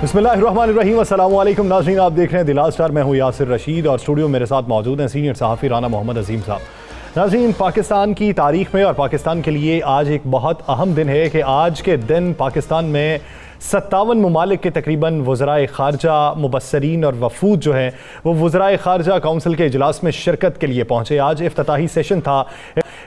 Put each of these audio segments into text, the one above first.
बिस्मिल्लाहिर्रहमानिर्रहीम, अस्सलामु अलैकुम नाज़रीन, आप देख रहे हैं दिलार स्टार। मैं हूँ यासिर रशीद और स्टूडियो मेरे साथ मौजूद हैं सीनियर सहाफ़ी राना मोहम्मद अजीम साहब। नाज़रीन, पाकिस्तान की तारीख़ में और पाकिस्तान के लिए आज एक बहुत अहम दिन है कि आज के दिन पाकिस्तान में 57 ममालिक के तकरीबन वज़राए ख़ारजा, मुबस्सरीन और वफूद जो हैं वो वज़राए ख़ारजा काउंसिल के इजलास में शिरकत के लिए पहुँचे। आज इफ्तिताही सेशन था।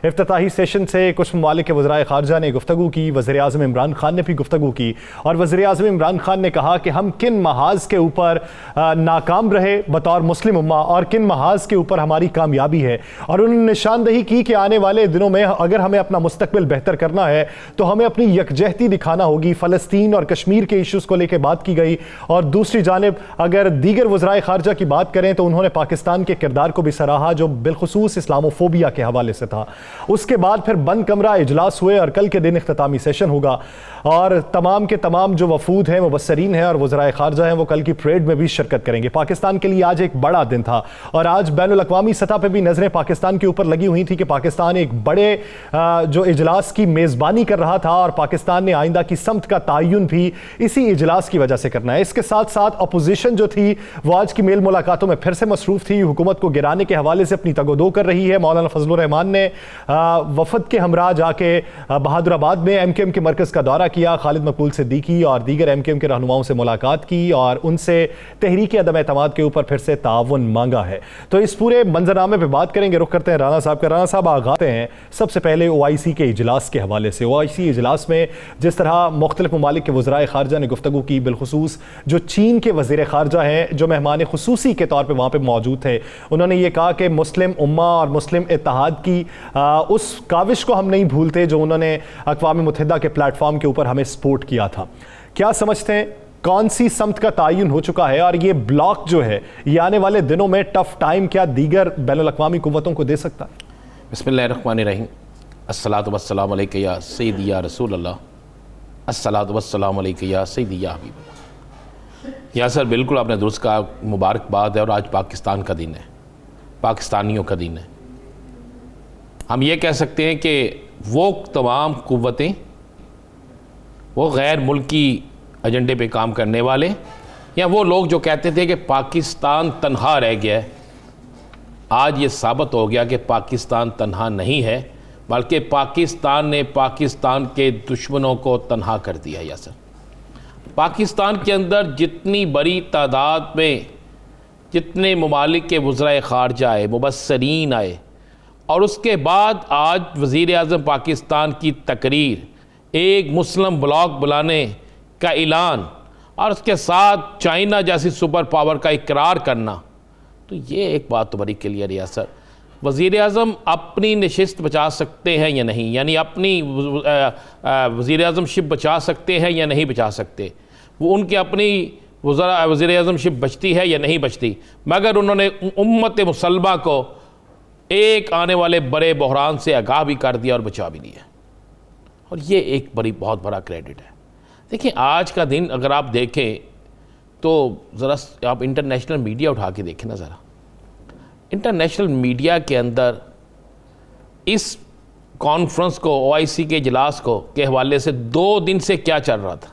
इफ्तिताही सेशन से कुछ ममालिक के वज़राए ख़ारजा ने गुफ्तगू की, वज़ीर आज़म इमरान खान ने भी गुफ्तगू की और वज़ीर आज़म इमरान खान ने कहा कि हम किन महाज़ के ऊपर नाकाम रहे बतौर मुस्लिम उम्मा और किन महाज़ के ऊपर हमारी कामयाबी है। और उन्होंने निशानदही की कि आने वाले दिनों में अगर हमें अपना मुस्तकबिल बेहतर करना है तो हमें अपनी यकजहती दिखाना होगी। फ़लस्तीन और कश्मीर के इशूज़ को लेकर बात की गई और दूसरी जानिब अगर दीगर वज़राए ख़ारजा की बात करें तो उन्होंने पाकिस्तान के किरदार को भी सराहा जो बिलखुसूस इस्लामोफोबिया के हवाले से था। उसके बाद फिर बंद कमरा इजलास हुए और कल के दिन इख्तितामी सेशन होगा और तमाम के तमाम जो वफूद हैं, मुबस्सरीन हैं और वज़राए ख़ारजा हैं वो कल की परेड में भी शिरकत करेंगे। पाकिस्तान के लिए आज एक बड़ा दिन था और आज बैनुल-अक़वामी सतह पर भी नज़रें पाकिस्तान के ऊपर लगी हुई थी कि पाकिस्तान एक बड़े जो इजलास की मेज़बानी कर रहा था और पाकिस्तान ने आइंदा की समत का तयन भी इसी इजलास की वजह से करना है। इसके साथ साथ अपोजिशन जो थी वो आज की मेल मुलाकातों में फिर से मसरूफ़ थी। हुकूमत को गिराने के हवाले से अपनी तगोदो कर रही है। मौलाना फजलुर रहमान ने वफद के हमरा जाके बहादुराबाद में MKM के मरकज़ का दौरा किया, खालिद मकबूल सिद्दीकी और दीगर MKM के रहनुमाओं से मुलाकात की और उनसे तहरीक अदम एतमाद के ऊपर फिर से ताउन मांगा है। तो इस पूरे मंजरनामे पर बात करेंगे। रुख करते हैं राना साहब का। राना साहब, आगाते हैं सबसे पहले OIC के इजलास के हवाले से। OIC इजलास में जिस तरह मुख्तलिफ ममालिक के वज़राए ख़ारजा ने गुफ्तगू की, बिलखुसूस जो चीन के वज़ीर ख़ारजा हैं जो मेहमान खुसूसी के तौर पर वहाँ पर मौजूद थे, उन्होंने ये कहा कि मुस्लिम उम्मा और मुस्लिम इत्तेहाद की उस काविश को हम नहीं भूलते जो उन्होंने अक़वाम मुत्तहिदा के प्लेटफॉर्म के ऊपर हमें सपोर्ट किया था। क्या समझते हैं कौन सी समत का तयन हो चुका है और ये ब्लॉक जो है ये आने वाले दिनों में टफ टाइम क्या दीगर बैनुल-अक़वामी कुव्वतों को दे सकता है? बिस्मिल्लाहिर्रहमानिर्रहीम, अस्सलातु वस्सलामु अलैका या सय्यदी या रसूल अल्लाह, अस्सलातु वस्सलामु अलैका या सय्यदी या हबीब अल्लाह। या सर, बिल्कुल आपने दुरुस्त कहा, मुबारकबाद है और आज पाकिस्तान का दिन है, पाकिस्तानियों का दिन है। हम ये कह सकते हैं कि वो तमाम कुव्वतें, वो गैर मुल्की एजेंडे पे काम करने वाले या वो लोग जो कहते थे कि पाकिस्तान तन्हा रह गया है, आज ये साबित हो गया कि पाकिस्तान तन्हा नहीं है बल्कि पाकिस्तान ने पाकिस्तान के दुश्मनों को तन्हा कर दिया। या सर, पाकिस्तान के अंदर जितनी बड़ी तादाद में जितने ममालिक के वज़राए ख़ारजा आए, मुबस्सरीन आए और उसके बाद आज वज़ीर आज़म पाकिस्तान की तकरीर, एक मुस्लिम ब्लॉक बुलाने का ऐलान और उसके साथ चाइना जैसी सुपर पावर का इकरार करना, तो ये एक बात तो बड़ी क्लियर है सर। वज़ीर आज़म अपनी नशिस्त बचा सकते हैं या नहीं, यानी अपनी वज़ीर आज़म शिप बचा सकते हैं या नहीं बचा सकते, वो उनकी अपनी वज़ीर आज़म शिप बचती है या नहीं बचती, मगर उन्होंने उम्मत मुसलमा को एक आने वाले बड़े बहरान से आगाह भी कर दिया और बचा भी लिया और ये एक बहुत बड़ा क्रेडिट है। देखिए, आज का दिन अगर आप देखें तो ज़रा आप इंटरनेशनल मीडिया उठा के देखें ना ज़रा। इंटरनेशनल मीडिया के अंदर इस कॉन्फ्रेंस को, OIC के इजलास को के हवाले से 2 दिन से क्या चल रहा था,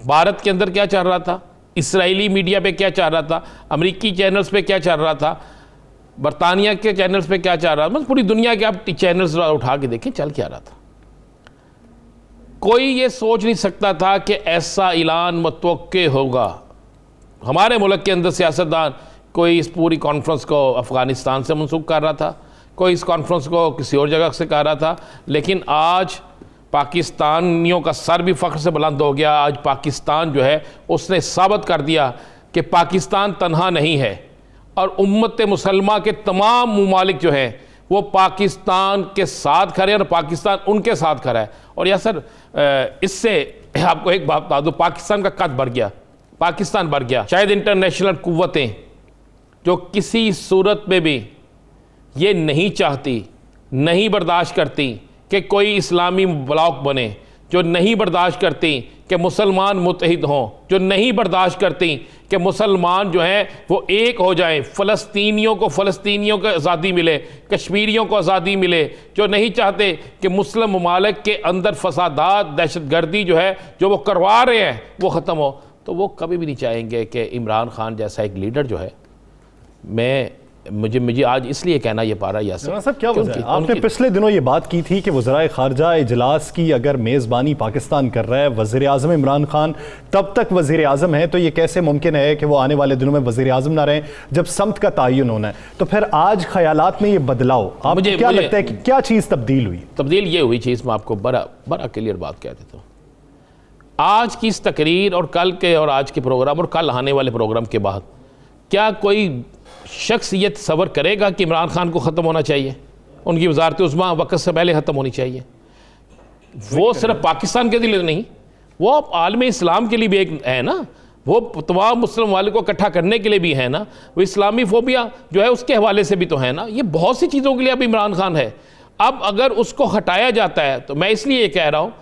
भारत के अंदर क्या चल रहा था, इसराइली मीडिया पे क्या चल रहा था, अमेरिकी चैनल्स पे क्या चल रहा था, बरतानिया के चैनल्स पे क्या चल रहा था, पूरी दुनिया के आप चैनल्स उठा के देखें चल क्या रहा था। कोई ये सोच नहीं सकता था कि ऐसा ऐलान मुतवक्के होगा। हमारे मुल्क के अंदर सियासतदान कोई इस पूरी कॉन्फ्रेंस को अफ़गानिस्तान से मनसूब कर रहा था, कोई इस कॉन्फ्रेंस को किसी और जगह से कर रहा था, लेकिन आज पाकिस्तानियों का सर भी फ़ख्र से बुलंद हो गया। आज पाकिस्तान जो है उसने साबित कर दिया कि पाकिस्तान तन्हा नहीं है और उम्मत मुसलमा के तमाम ममालिक जो हैं वो पाकिस्तान के साथ खड़े हैं और पाकिस्तान उनके साथ खड़ा है। और या सर, इससे आपको एक बात बता दूँ, पाकिस्तान का कद बढ़ गया, पाकिस्तान बढ़ गया। शायद इंटरनेशनल कुव्वतें जो किसी सूरत में भी ये नहीं चाहती, नहीं बर्दाश्त करती कि कोई इस्लामी ब्लॉक बने, जो नहीं बर्दाश्त करती कि मुसलमान मुत्तहिद हों, जो नहीं बर्दाश्त करती कि मुसलमान जो हैं वो एक हो जाएं, फ़लस्तीनियों को आज़ादी मिले, कश्मीरियों को आज़ादी मिले, जो नहीं चाहते कि मुस्लिम ममालिक के अंदर फसादात, दहशतगर्दी जो है जो वो करवा रहे हैं वो ख़त्म हो, तो वो कभी भी नहीं चाहेंगे कि इमरान खान जैसा एक लीडर जो है, मुझे आज इसलिए कहना ये पा रहा है यासर साहब, क्या वजह है? आपने पिछले दिनों ये बात की थी कि वज़राए ख़ारजा इजलास की अगर मेज़बानी पाकिस्तान कर रहा है वज़ीर आज़म इमरान खान तब तक वज़ीर आज़म है, तो ये कैसे मुमकिन है कि वो आने वाले दिनों में वज़ीर आज़म ना रहें जब समत का तयन होना है? तो फिर आज ख़यालात में ये बदलाव, आपको क्या लगता है कि क्या चीज़ तब्दील हुई? तब्दील ये हुई चीज़, मैं आपको बड़ा क्लियर बात कह देता हूँ। आज की इस तकरीर और कल के और आज के प्रोग्राम और कल आने वाले प्रोग्राम के बाद क्या कोई शख्स ये तसव्वुर करेगा कि इमरान खान को ख़त्म होना चाहिए, उनकी वज़ारत उज़्मा वक्त से पहले ख़त्म होनी चाहिए? वो सिर्फ पाकिस्तान के लिए नहीं, वो आलम इस्लाम के लिए भी एक है ना, वो तमाम मुस्लिम वाले को इकट्ठा करने के लिए भी है ना, वो इस्लामी फोबिया जो है उसके हवाले से भी तो है ना। ये बहुत सी चीज़ों के लिए अब इमरान खान है। अब अगर उसको हटाया जाता है तो मैं इसलिए ये कह रहा हूँ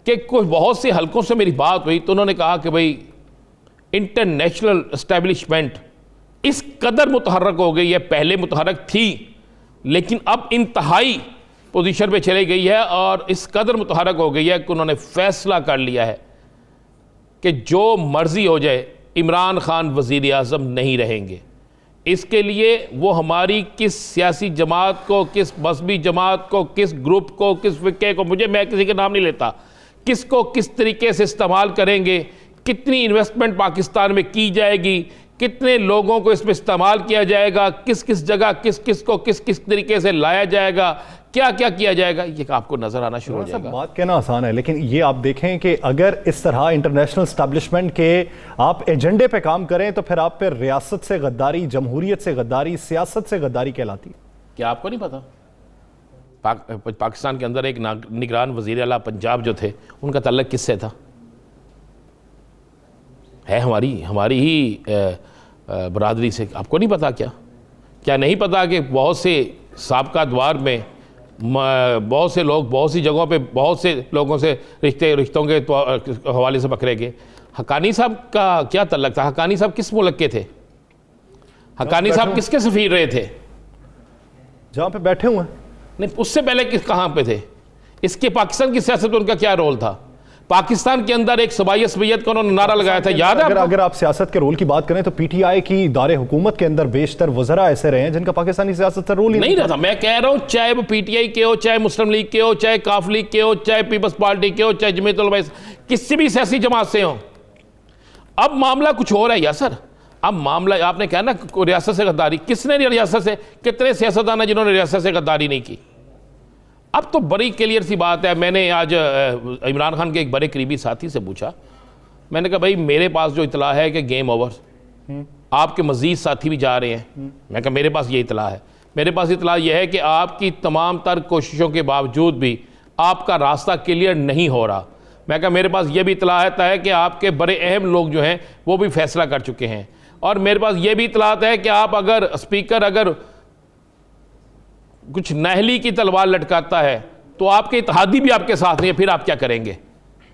कि कुछ बहुत से हलकों से मेरी बात हुई तो उन्होंने कहा कि भाई इंटरनेशनल एस्टेब्लिशमेंट इस कदर मुतहर्रक हो गई है, पहले मुतहर्रक थी लेकिन अब इंतहाई पोजीशन पे चली गई है और इस कदर मुतहर्रक हो गई है कि उन्होंने फैसला कर लिया है कि जो मर्जी हो जाए इमरान खान वज़ीर आज़म नहीं रहेंगे। इसके लिए वो हमारी किस सियासी जमात को, किस मजहबी जमात को, किस ग्रुप को, किस फ़िक़े को, मैं किसी का नाम नहीं लेता, किसको किस तरीके से इस्तेमाल करेंगे, कितनी इन्वेस्टमेंट पाकिस्तान में की जाएगी, कितने लोगों को इसमें इस्तेमाल किया जाएगा, किस किस जगह किस किस को किस किस तरीके से लाया जाएगा, क्या क्या किया जाएगा, ये आपको नजर आना शुरू हो जाएगा। बात कहना आसान है लेकिन ये आप देखें कि अगर इस तरह इंटरनेशनल एस्टैब्लिशमेंट के आप एजेंडे पे काम करें तो फिर आप पे रियासत से गद्दारी, जमहूरियत से गद्दारी, सियासत से गद्दारी कहलाती है। क्या आपको नहीं पता? पाकिस्तान के अंदर एक निगरान वज़ीर आला पंजाब जो थे, उनका तल्लुक किससे था? है हमारी ही बरादरी से। आपको नहीं पता? क्या नहीं पता कि बहुत से साबका द्वार में बहुत से लोग बहुत सी जगहों पे बहुत से लोगों से रिश्तों के हवाले से पकड़े गए? हक्कानी साहब का क्या तल्लुक था? हक्कानी साहब किस मुल्क के थे? हक्कानी साहब किसके सफ़ीर रहे थे? जहाँ पे बैठे हुए हैं। नहीं, उससे पहले कहाँ पे थे? इसके पाकिस्तान की सियासत में उनका क्या रोल था? पाकिस्तान के अंदर एक सबायत का उन्होंने नारा लगाया था, याद है? अगर आप सियासत के रोल की बात करें तो पीटीआई की दारे हुकूमत के अंदर बेशतर वज़रा ऐसे रहे हैं जिनका पाकिस्तानी सियासत से रोल ही नहीं रहा। मैं कह रहा हूं, चाहे वो पीटीआई के हो, चाहे मुस्लिम लीग के हो, चाहे काफ लीग के हो, चाहे पीपल्स पार्टी के हो, चाहे जमीयत उलमा, किसी भी सियासी जमात से हो। अब मामला कुछ और है यासर। अब मामला आपने कहा ना रियासत से गद्दारी, किसने रियासत से, कितने सियासतदान है जिन्होंने रियासत से गद्दारी नहीं की? अब तो बड़ी क्लियर सी बात है। मैंने आज इमरान खान के एक बड़े करीबी साथी से पूछा, मैंने कहा भाई मेरे पास जो इतला है कि गेम ओवर, आपके मज़ीद साथी भी जा रहे हैं। मैं कहा मेरे पास ये इतला है, मेरे पास इतला यह है कि आपकी तमाम तर कोशिशों के बावजूद भी आपका रास्ता क्लियर नहीं हो रहा। मैं कहा मेरे पास ये भी इतलात है कि आपके बड़े अहम लोग जो हैं वो भी फैसला कर चुके हैं, और मेरे पास ये भी इतलात है कि आप अगर स्पीकर अगर कुछ नहली की तलवार लटकाता है तो आपके इत्तेहादी भी आपके साथ नहीं है, फिर आप क्या करेंगे?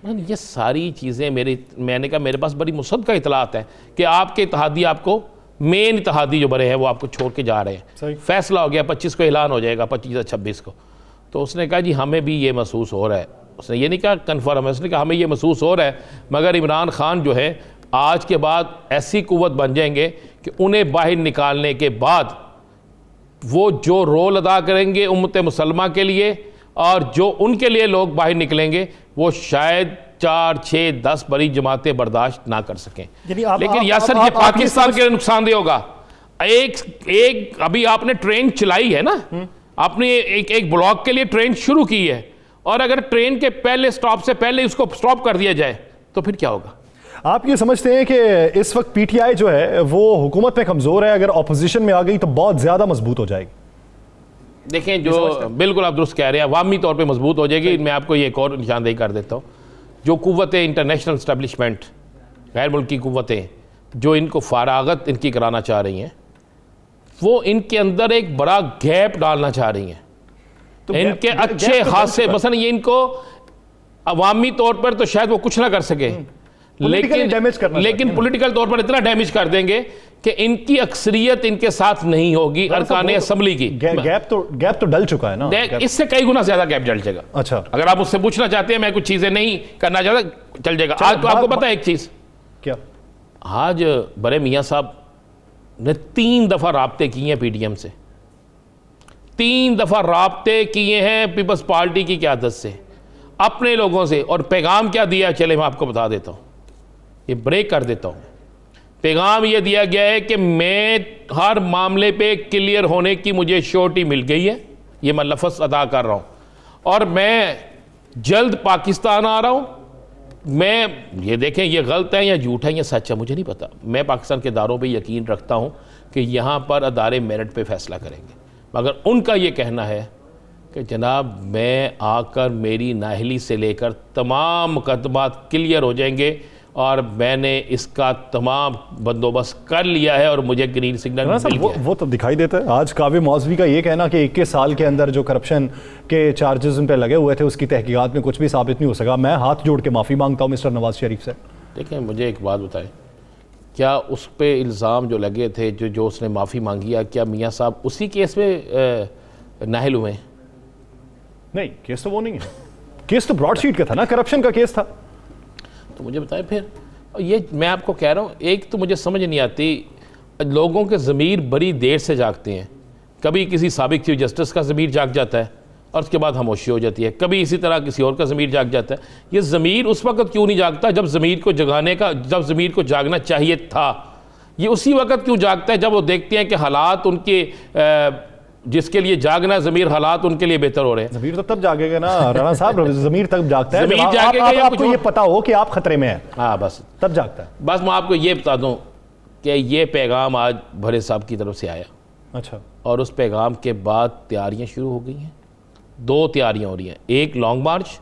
ये सारी चीज़ें मैंने कहा मेरे पास बड़ी मुसद्दक़ा इतलात है कि आपके इत्तेहादी, आपको मेन इत्तेहादी जो बड़े हैं वो आपको छोड़ के जा रहे हैं। फैसला हो गया, 25 को ऐलान हो जाएगा, 25 या 26 को। तो उसने कहा जी हमें भी ये महसूस हो रहा है। उसने ये नहीं कहा कन्फर्म है, उसने कहा हमें ये महसूस हो रहा है, मगर इमरान खान जो है आज के बाद ऐसी कुव्वत बन जाएंगे कि उन्हें बाहर निकालने के बाद वो जो रोल अदा करेंगे उम्मत मुसलमा के लिए और जो उनके लिए लोग बाहर निकलेंगे वो शायद 4, 6, 10 बड़ी जमातें बर्दाश्त ना कर सकें। लेकिन यासर ये पाकिस्तान के लिए नुकसानदेह होगा। एक अभी आपने ट्रेन चलाई है ना, आपने एक ब्लॉक के लिए ट्रेन शुरू की है, और अगर ट्रेन के पहले स्टॉप से पहले उसको स्टॉप कर दिया जाए तो फिर क्या होगा? आप ये समझते हैं कि इस वक्त पीटीआई जो है वो हुकूमत में कमज़ोर है, अगर ऑपोजिशन में आ गई तो बहुत ज़्यादा मजबूत हो जाएगी? देखें, जो बिल्कुल आप दुरुस्त कह रहे हैं, अवामी तौर पे मजबूत हो जाएगी। मैं आपको ये एक और निशानदेही कर देता हूँ, जो कुव्वतें इंटरनेशनल इस्टेब्लिशमेंट, गैर मुल्की कुव्वतें जो इनको फरागत इनकी कराना चाह रही हैं, वो इनके अंदर एक बड़ा गैप डालना चाह रही हैं। तो इनके अच्छे खासे मसलन ये इनको अवामी तौर पर तो शायद वो कुछ ना कर सके, लेकिन पॉलिटिकल तौर पर इतना डैमेज कर देंगे कि इनकी अक्सरियत इनके साथ नहीं होगी अरकान असेंबली की। गैप तो डल चुका है ना, इससे कई गुना ज्यादा गैप डल जाएगा। अच्छा, अगर आप मुझसे पूछना चाहते हैं, मैं कुछ चीजें नहीं करना चाहता, चल जाएगा। आज तो आपको पता है एक चीज, क्या आज बड़े मियाँ साहब ने 3 दफ़ा राब्ते किए हैं PDM से, 3 दफ़ा राब्ते किए हैं पीपल्स पार्टी की क़यादत से, अपने लोगों से, और पैगाम क्या दिया, चले मैं आपको बता देता हूँ, ये ब्रेक कर देता हूँ। पैगाम ये दिया गया है कि मैं हर मामले पे क्लियर होने की मुझे श्योरिटी मिल गई है, ये मैं लफ्ज़ अदा कर रहा हूँ, और मैं जल्द पाकिस्तान आ रहा हूँ। मैं ये देखें ये गलत है या झूठ है या सच है मुझे नहीं पता, मैं पाकिस्तान के इदारों पे यकीन रखता हूँ कि यहाँ पर अदारे मेरिट पे फैसला करेंगे, मगर उनका ये कहना है कि जनाब मैं आकर मेरी नाअहली से लेकर तमाम मुकदमात क्लियर हो जाएंगे और मैंने इसका तमाम बंदोबस्त कर लिया है और मुझे ग्रीन सिग्नल मिल गया। वो तो दिखाई देता है। आज काव्य मौजवी का ये कहना कि 21 साल के अंदर जो करप्शन के चार्जेस उन पर लगे हुए थे उसकी तहकीकात में कुछ भी साबित नहीं हो सका। मैं हाथ जोड़ के माफ़ी मांगता हूँ मिस्टर नवाज शरीफ से। देखें मुझे एक बात बताएं, क्या उस पर इल्ज़ाम जो लगे थे जो उसने माफ़ी मांगी है, क्या मियाँ साहब उसी केस में नाहिल हुए? नहीं, केस तो वो नहीं है, केस तो ब्रॉडशीट का था ना, करप्शन का केस था। तो मुझे बताएं फिर, ये मैं आपको कह रहा हूँ, एक तो मुझे समझ नहीं आती, लोगों के ज़मीर बड़ी देर से जागते हैं। कभी किसी साबिक चीफ जस्टिस का ज़मीर जाग जाता है और उसके बाद खामोशी हो जाती है, कभी इसी तरह किसी और का ज़मीर जाग जाता है। ये ज़मीर उस वक्त क्यों नहीं जागता जब ज़मीर को जगाने का, जब ज़मीर को जागना चाहिए था? ये उसी वक्त क्यों जागता है जब वो देखते हैं कि हालात उनके जिसके लिए जागना ज़मीर, हालात उनके लिए बेहतर हो रहे हैं। ज़मीर तो तब जागेगा ना राणा साहब, ज़मीर तब जागता है ज़मीर जब जागेगा या आपको कुछ ये पता हो कि आप खतरे में हैं। हाँ बस तब जागता है। बस मैं आपको ये बता दूं कि ये पैगाम आज भरे साहब की तरफ से आया। अच्छा। और उस पैगाम के बाद तैयारियां शुरू हो गई हैं। 2 तैयारियां हो रही हैं, एक लॉन्ग मार्च,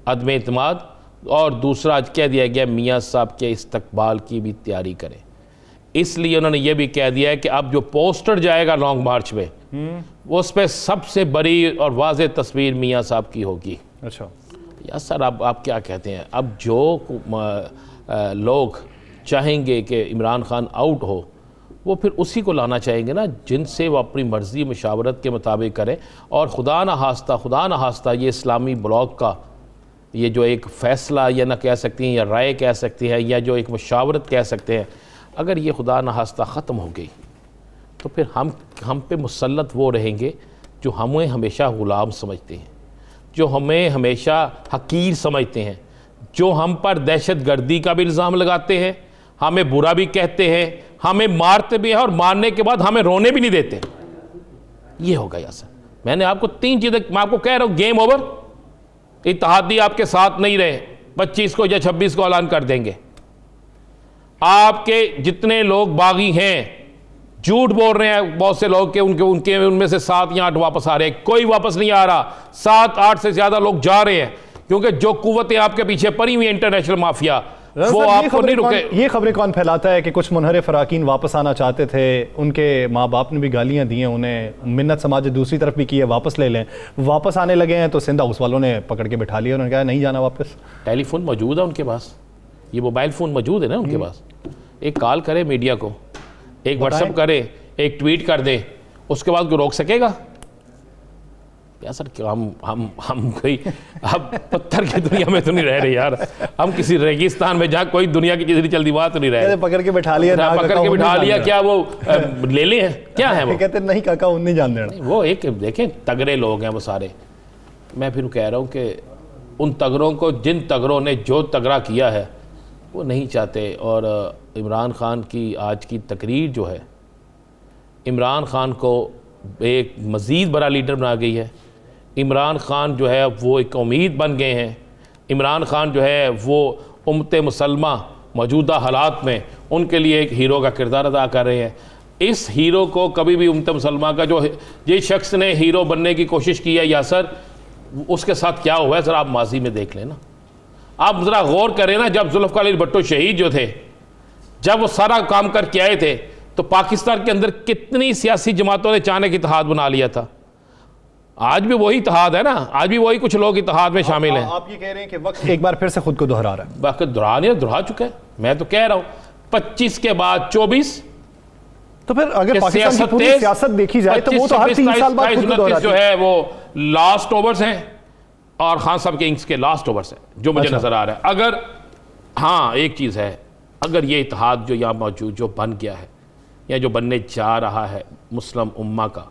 अदम एतमाद, और दूसरा आज कह दिया गया मियाँ साहब के इस्तकबाल की भी तैयारी करें। इसलिए उन्होंने ये भी कह दिया है कि अब जो पोस्टर जाएगा लॉन्ग मार्च में उस पर सबसे बड़ी और वाज़ेह तस्वीर मियाँ साहब की होगी। अच्छा यार सर, अब आप क्या कहते हैं, अब जो लोग चाहेंगे कि इमरान खान आउट हो वो फिर उसी को लाना चाहेंगे ना जिनसे वो अपनी मर्ज़ी मशावरत के मुताबिक करें। और खुदा न हास्ता ये इस्लामी ब्लॉक का ये जो एक फ़ैसला या ना कह सकती हैं या राय कह सकती है या जो एक मशावरत कह सकते हैं, अगर ये खुदा न हास्ता ख़त्म हो गई तो फिर हम पे मुसल्लत वो रहेंगे जो हमें हमेशा ग़ुलाम समझते हैं, जो हमें हमेशा हकीर समझते हैं, जो हम पर दहशत गर्दी का भी इल्ज़ाम लगाते हैं, हमें बुरा भी कहते हैं, हमें मारते भी हैं और मारने के बाद हमें रोने भी नहीं देते। ये होगा यासर। मैंने आपको 3 चीज़ें, मैं आपको कह रहा हूँ गेम ओवर। इत्तेहादी आपके साथ नहीं रहे, 25 को या 26 को ऐलान कर देंगे। आपके जितने लोग बागी हैं, झूठ बोल रहे हैं बहुत से लोग के उनके उनमें से 7 या 8 वापस आ रहे हैं, कोई वापस नहीं आ रहा। 7-8 से ज़्यादा लोग जा रहे हैं क्योंकि जो कुव्वतें आपके पीछे पड़ी हुई इंटरनेशनल माफिया वो आपको नहीं रुके। ये खबरें कौन फैलाता है कि कुछ मुनहरिफ अराकीन वापस आना चाहते थे, उनके माँ बाप ने भी गालियाँ दी हैं उन्हें, मिन्नत समाज दूसरी तरफ भी की है वापस ले लें, वापस आने लगे हैं तो सिंध हाउस वालों ने पकड़ के बिठा लिया, उन्होंने कहा नहीं जाना वापस। टेलीफोन मौजूद है उनके पास, ये मोबाइल फ़ोन मौजूद है ना उनके पास। एक कॉल करे मीडिया को, एक व्हाट्सअप करे, एक ट्वीट कर दे, उसके बाद कोई रोक सकेगा? यार सर हम कोई अब पत्थर की दुनिया में तो नहीं रह रहे यार, हम किसी रेगिस्तान में जहाँ कोई दुनिया की किसी चलती बात तो नहीं रह रहे। पकड़ के बिठा लिया, क्या वो ले ले हैं क्या है वो? कहते नहीं काका उन नहीं जान देना। वो एक देखें तगड़े लोग हैं वो सारे। मैं फिर कह रहा हूँ कि उन तगड़ों को, जिन तगड़ों ने जो तगड़ा किया है वो नहीं चाहते। और इमरान खान की आज की तकरीर जो है इमरान खान को एक मज़ीद बड़ा लीडर बना गई है। इमरान खान जो है वो एक उम्मीद बन गए हैं। इमरान खान जो है वो उम्मत मुसलमा मौजूदा हालात में उनके लिए एक हीरो का किरदार अदा कर रहे हैं। इस हीरो को कभी भी उम्मत मुसलमा का जो जिस शख्स ने हीरो बनने की कोशिश की है यासर, उसके साथ क्या हुआ है सर आप माजी में देख लेना। आप ज़रा गौर करें ना, जब जुल्फ़िकार अली भुट्टो शहीद जो थे, जब वो सारा काम करके आए थे तो पाकिस्तान के अंदर कितनी सियासी जमातों ने अचानक इत्तेहाद बना लिया था। आज भी वही इत्तेहाद है ना, आज भी वही कुछ लोग इत्तेहाद में शामिल हैं। आप ये कह रहे हैं कि वक्त एक बार फिर से खुद को दोहरा रहा है। वक्त दोहरा चुका है। मैं तो कह रहा हूँ 25 के बाद 24 तो फिर अगर पाकिस्तान की पूरी सियासत देखी जाए तो वो तो हर 3 साल बाद खुद को दोहराती जो है वो लास्ट ओवर्स हैं और खान साहब के इनिंग्स के लास्ट ओवर्स हैं जो मुझे नजर आ रहा है। अगर हाँ एक चीज़ है, अगर ये इत्तेहाद जो यहाँ मौजूद जो बन गया है या जो बनने जा रहा है मुस्लिम उम्मा का,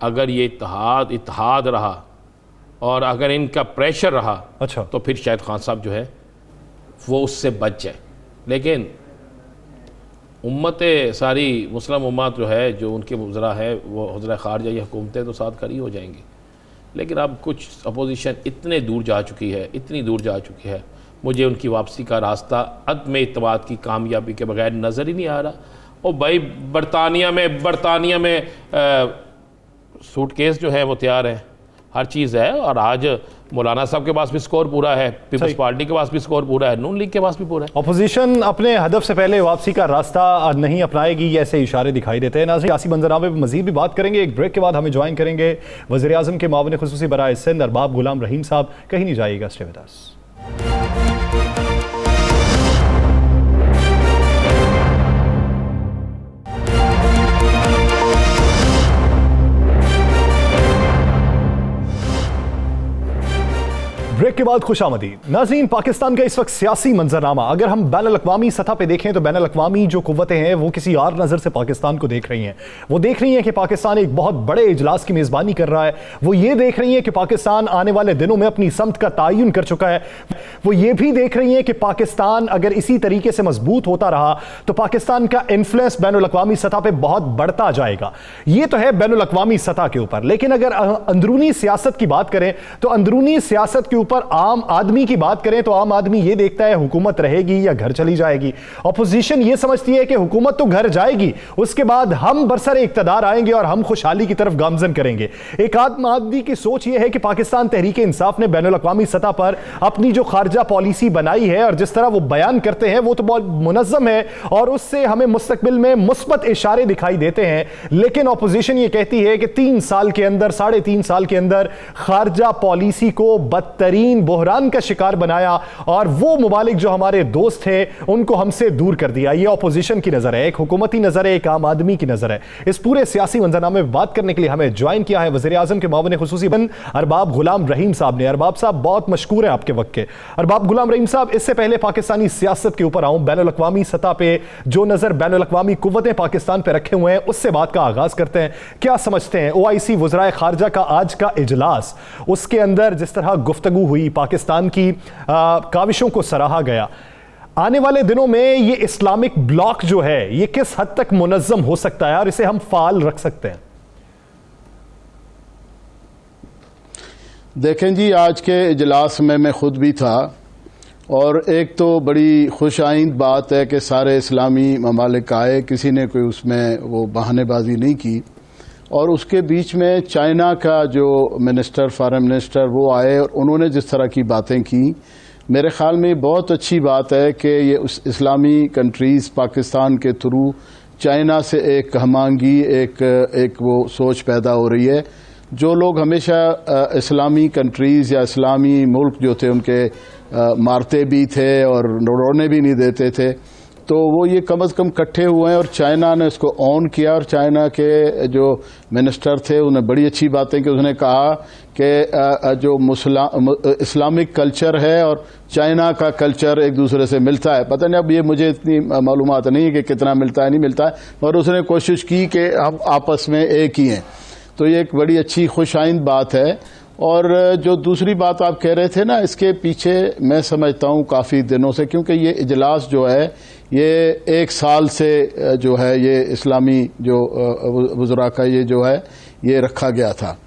अगर ये इत्तेहाद रहा और अगर इनका प्रेशर रहा, अच्छा, तो फिर शायद खान साहब जो है वो उससे बच जाए। लेकिन उम्मत सारी मुस्लिम उम्मत जो है, जो उनके वज़रा है, वो वज़रा ख़ारजा या हुकूमतें तो साथ खड़ी हो जाएंगी। लेकिन अब कुछ अपोजिशन इतने दूर जा चुकी है, इतनी दूर जा चुकी है, मुझे उनकी वापसी का रास्ता अदम इत्तेमाद की कामयाबी के बगैर नज़र ही नहीं आ रहा। और भाई बरतानिया में सूटकेस जो है वो तैयार है, हर चीज़ है। और आज मौलाना साहब के पास भी स्कोर पूरा है, पीपल्स पार्टी के पास भी स्कोर पूरा है, नून लीग के पास भी पूरा है। अपोजिशन अपने हदफ से पहले वापसी का रास्ता नहीं अपनाएगी, ऐसे इशारे दिखाई देते हैं। नाज़रीन, सियासी मंजरनामे पर मजीद भी बात करेंगे। एक ब्रेक के बाद हमें ज्वाइन करेंगे वज़ीर आज़म के मामले खुसूसी बराए सिंध अरबाब गुलाम रहीम साहब। कहीं नहीं जाइएगा, स्टे विद अस। ब्रेक के बाद खुशामदीद। नाज़रीन, पाकिस्तान का इस वक्त सियासी मंजरनामा अगर हम बैनुल-अक़वामी सतह पे देखें तो बैनुल-अक़वामी जो कुव्वतें हैं वो किसी और नज़र से पाकिस्तान को देख रही हैं। वो देख रही हैं कि पाकिस्तान एक बहुत बड़े इजलास की मेज़बानी कर रहा है। वो ये देख रही हैं कि पाकिस्तान आने वाले दिनों में अपनी समत का तयन कर चुका है। वो ये भी देख रही हैं कि पाकिस्तान अगर इसी तरीके से मजबूत होता रहा तो पाकिस्तान का इन्फ्लुएंस बैनुल-अक़वामी सतह पर बहुत बढ़ता जाएगा। ये तो है बैनुल-अक़वामी सतह के ऊपर। लेकिन अगर अंदरूनी सियासत की बात करें तो अंदरूनी सियासत के ऊपर आम आदमी की बात करें तो आम आदमी यह देखता है हुकूमत रहेगी या घर चली जाएगी। अपोजिशन यह समझती है कि हुकूमत तो घर जाएगी, उसके बाद हम बरसर इक्तदार आएंगे और हम खुशहाली की तरफ गामजन करेंगे। एक आम आदमी की सोच यह है कि पाकिस्तान तहरीक इंसाफ ने बैनुल अक़वामी सतह पर अपनी जो खारजा पॉलिसी बनाई है और जिस तरह वो बयान करते हैं वो तो बहुत मुनज़्ज़म है और उससे हमें मुस्तकबिल में मुस्बत इशारे दिखाई देते हैं। लेकिन अपोजिशन यह कहती है कि 3 साल के अंदर, 3.5 साल के अंदर खारजा पॉलिसी को बदतरीन बहरान का शिकार बनाया और वो मुमालिक जो हमारे दोस्त थे उनको हमसे दूर कर दिया। ये अपोजिशन की नजर है, एक हुकूमती नजर है, एक आम आदमी की नजर है। इस पूरे सियासी मंजरनामे में बात करने के लिए हमें ज्वाइन किया है वज़ीर आज़म के मामले खुसूसी अरबाब गुलाम रहीम साहब ने। अरबाब साहब, बहुत मशकूर है आपके वक्त के। अरबाब गुलाम रहीम साहब, इससे पहले पाकिस्तानी सियासत के ऊपर आऊं, बैनुल-अक़वामी सतह पे जो नजर बैनुल-अक़वामी कुव्वतें पाकिस्तान पे रखे हुए हैं उससे बात का आगाज करते हैं। क्या समझते हैं OIC वज़राए खारजा का आज का इजलास, उसके अंदर जिस तरह गुफ्तगू हुई, पाकिस्तान की काविशों को सराहा गया, आने वाले दिनों में ये इस्लामिक ब्लॉक जो है ये किस हद तक मुनज़्ज़म हो सकता है और इसे हम फाल रख सकते हैं? देखें जी, आज के इजलास में मैं खुद भी था और एक तो बड़ी खुश आइंद बात है कि सारे इस्लामी ममालिक आए, किसी ने कोई उसमें वो बहानेबाजी नहीं की। और उसके बीच में चाइना का जो मिनिस्टर, फॉरेन मिनिस्टर, वो आए और उन्होंने जिस तरह की बातें की, मेरे ख्याल में बहुत अच्छी बात है कि ये उस इस्लामी कंट्रीज़ पाकिस्तान के थ्रू चाइना से एक हमांगी, एक वो सोच पैदा हो रही है। जो लोग हमेशा इस्लामी कंट्रीज़ या इस्लामी मुल्क जो थे उनके मारते भी थे और रोने भी नहीं देते थे, तो वो ये कम अज़ कम इकट्ठे हुए हैं और चाइना ने इसको ऑन किया। और चाइना के जो मिनिस्टर थे उन्हें बड़ी अच्छी बातें की। उसने कहा कि जो इस्लामिक कल्चर है और चाइना का कल्चर एक दूसरे से मिलता है। पता नहीं, अब ये मुझे इतनी मालूमात नहीं है कि कितना मिलता है नहीं मिलता है, और उसने कोशिश की कि हम आपस में एक ही हैं। तो ये एक बड़ी अच्छी खुशाइंद बात है। और जो दूसरी बात आप कह रहे थे ना, इसके पीछे मैं समझता हूँ काफ़ी दिनों से, क्योंकि ये इजलास जो है ये 1 साल से जो है ये इस्लामी जो वज़रा का ये जो है ये रखा गया था।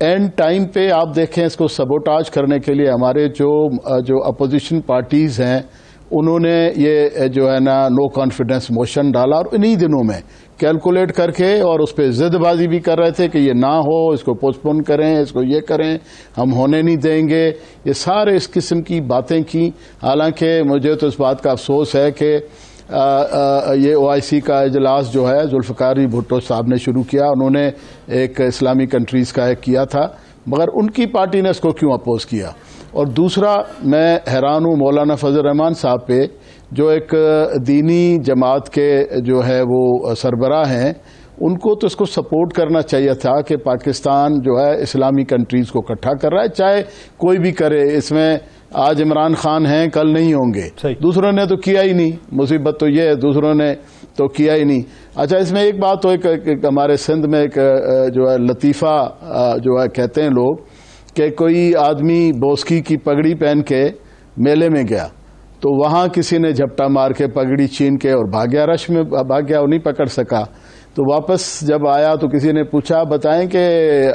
एंड टाइम पे आप देखें, इसको सबोटाज करने के लिए हमारे जो अपोजिशन पार्टीज़ हैं उन्होंने ये जो है ना नो कॉन्फिडेंस मोशन डाला और इन्हीं दिनों में कैलकुलेट करके और उस पर ज़िदबाजी भी कर रहे थे कि ये ना हो, इसको पोस्टपोन करें, इसको ये करें, हम होने नहीं देंगे। ये सारे इस किस्म की बातें की। हालांकि मुझे तो इस बात का अफसोस है कि ये OIC का इजलास जो है जुल्फ़िकार भुट्टो साहब ने शुरू किया। उन्होंने एक इस्लामी कंट्रीज़ का एक किया था, मगर उनकी पार्टी ने इसको क्यों अपोज़ किया। और दूसरा, मैं हैरान हूँ मौलाना फजल रहमान साहब पे, जो एक दीनी जमात के जो है वो सरबराह हैं, उनको तो इसको सपोर्ट करना चाहिए था कि पाकिस्तान जो है इस्लामी कंट्रीज़ को इकट्ठा कर रहा है, चाहे कोई भी करे। इसमें आज इमरान खान हैं, कल नहीं होंगे। सही। दूसरों ने तो किया ही नहीं, मुसीबत तो ये है दूसरों ने तो किया ही नहीं। अच्छा, इसमें एक बात तो एक हमारे सिंध में एक जो है लतीफ़ा जो है कहते हैं लोग कि कोई आदमी बोस्की की पगड़ी पहन के मेले में गया तो वहाँ किसी ने झपटा मार के पगड़ी छीन के और भाग गया, रश में भाग गया और नहीं पकड़ सका। तो वापस जब आया तो किसी ने पूछा, बताएं कि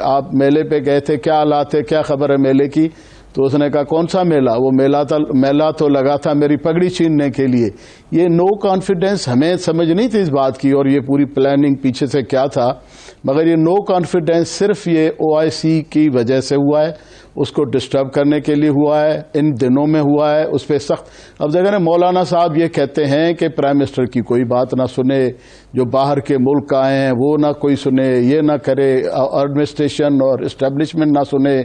आप मेले पे गए थे, क्या हालात थे, क्या खबर है मेले की? तो उसने कहा, कौन सा मेला? वो मेला तो लगा था मेरी पगड़ी छीनने के लिए। ये नो कॉन्फिडेंस हमें समझ नहीं थी इस बात की, और ये पूरी प्लानिंग पीछे से क्या था, मगर ये नो कॉन्फिडेंस सिर्फ ये OIC की वजह से हुआ है, उसको डिस्टर्ब करने के लिए हुआ है, इन दिनों में हुआ है, उस पर सख्त। अब देखा ना, मौलाना साहब ये कहते हैं कि प्राइम मिनिस्टर की कोई बात ना सुने, जो बाहर के मुल्क आए हैं वो ना कोई सुने, ये ना करे, एडमिनिस्ट्रेशन और इस्टेब्लिशमेंट ना सुने।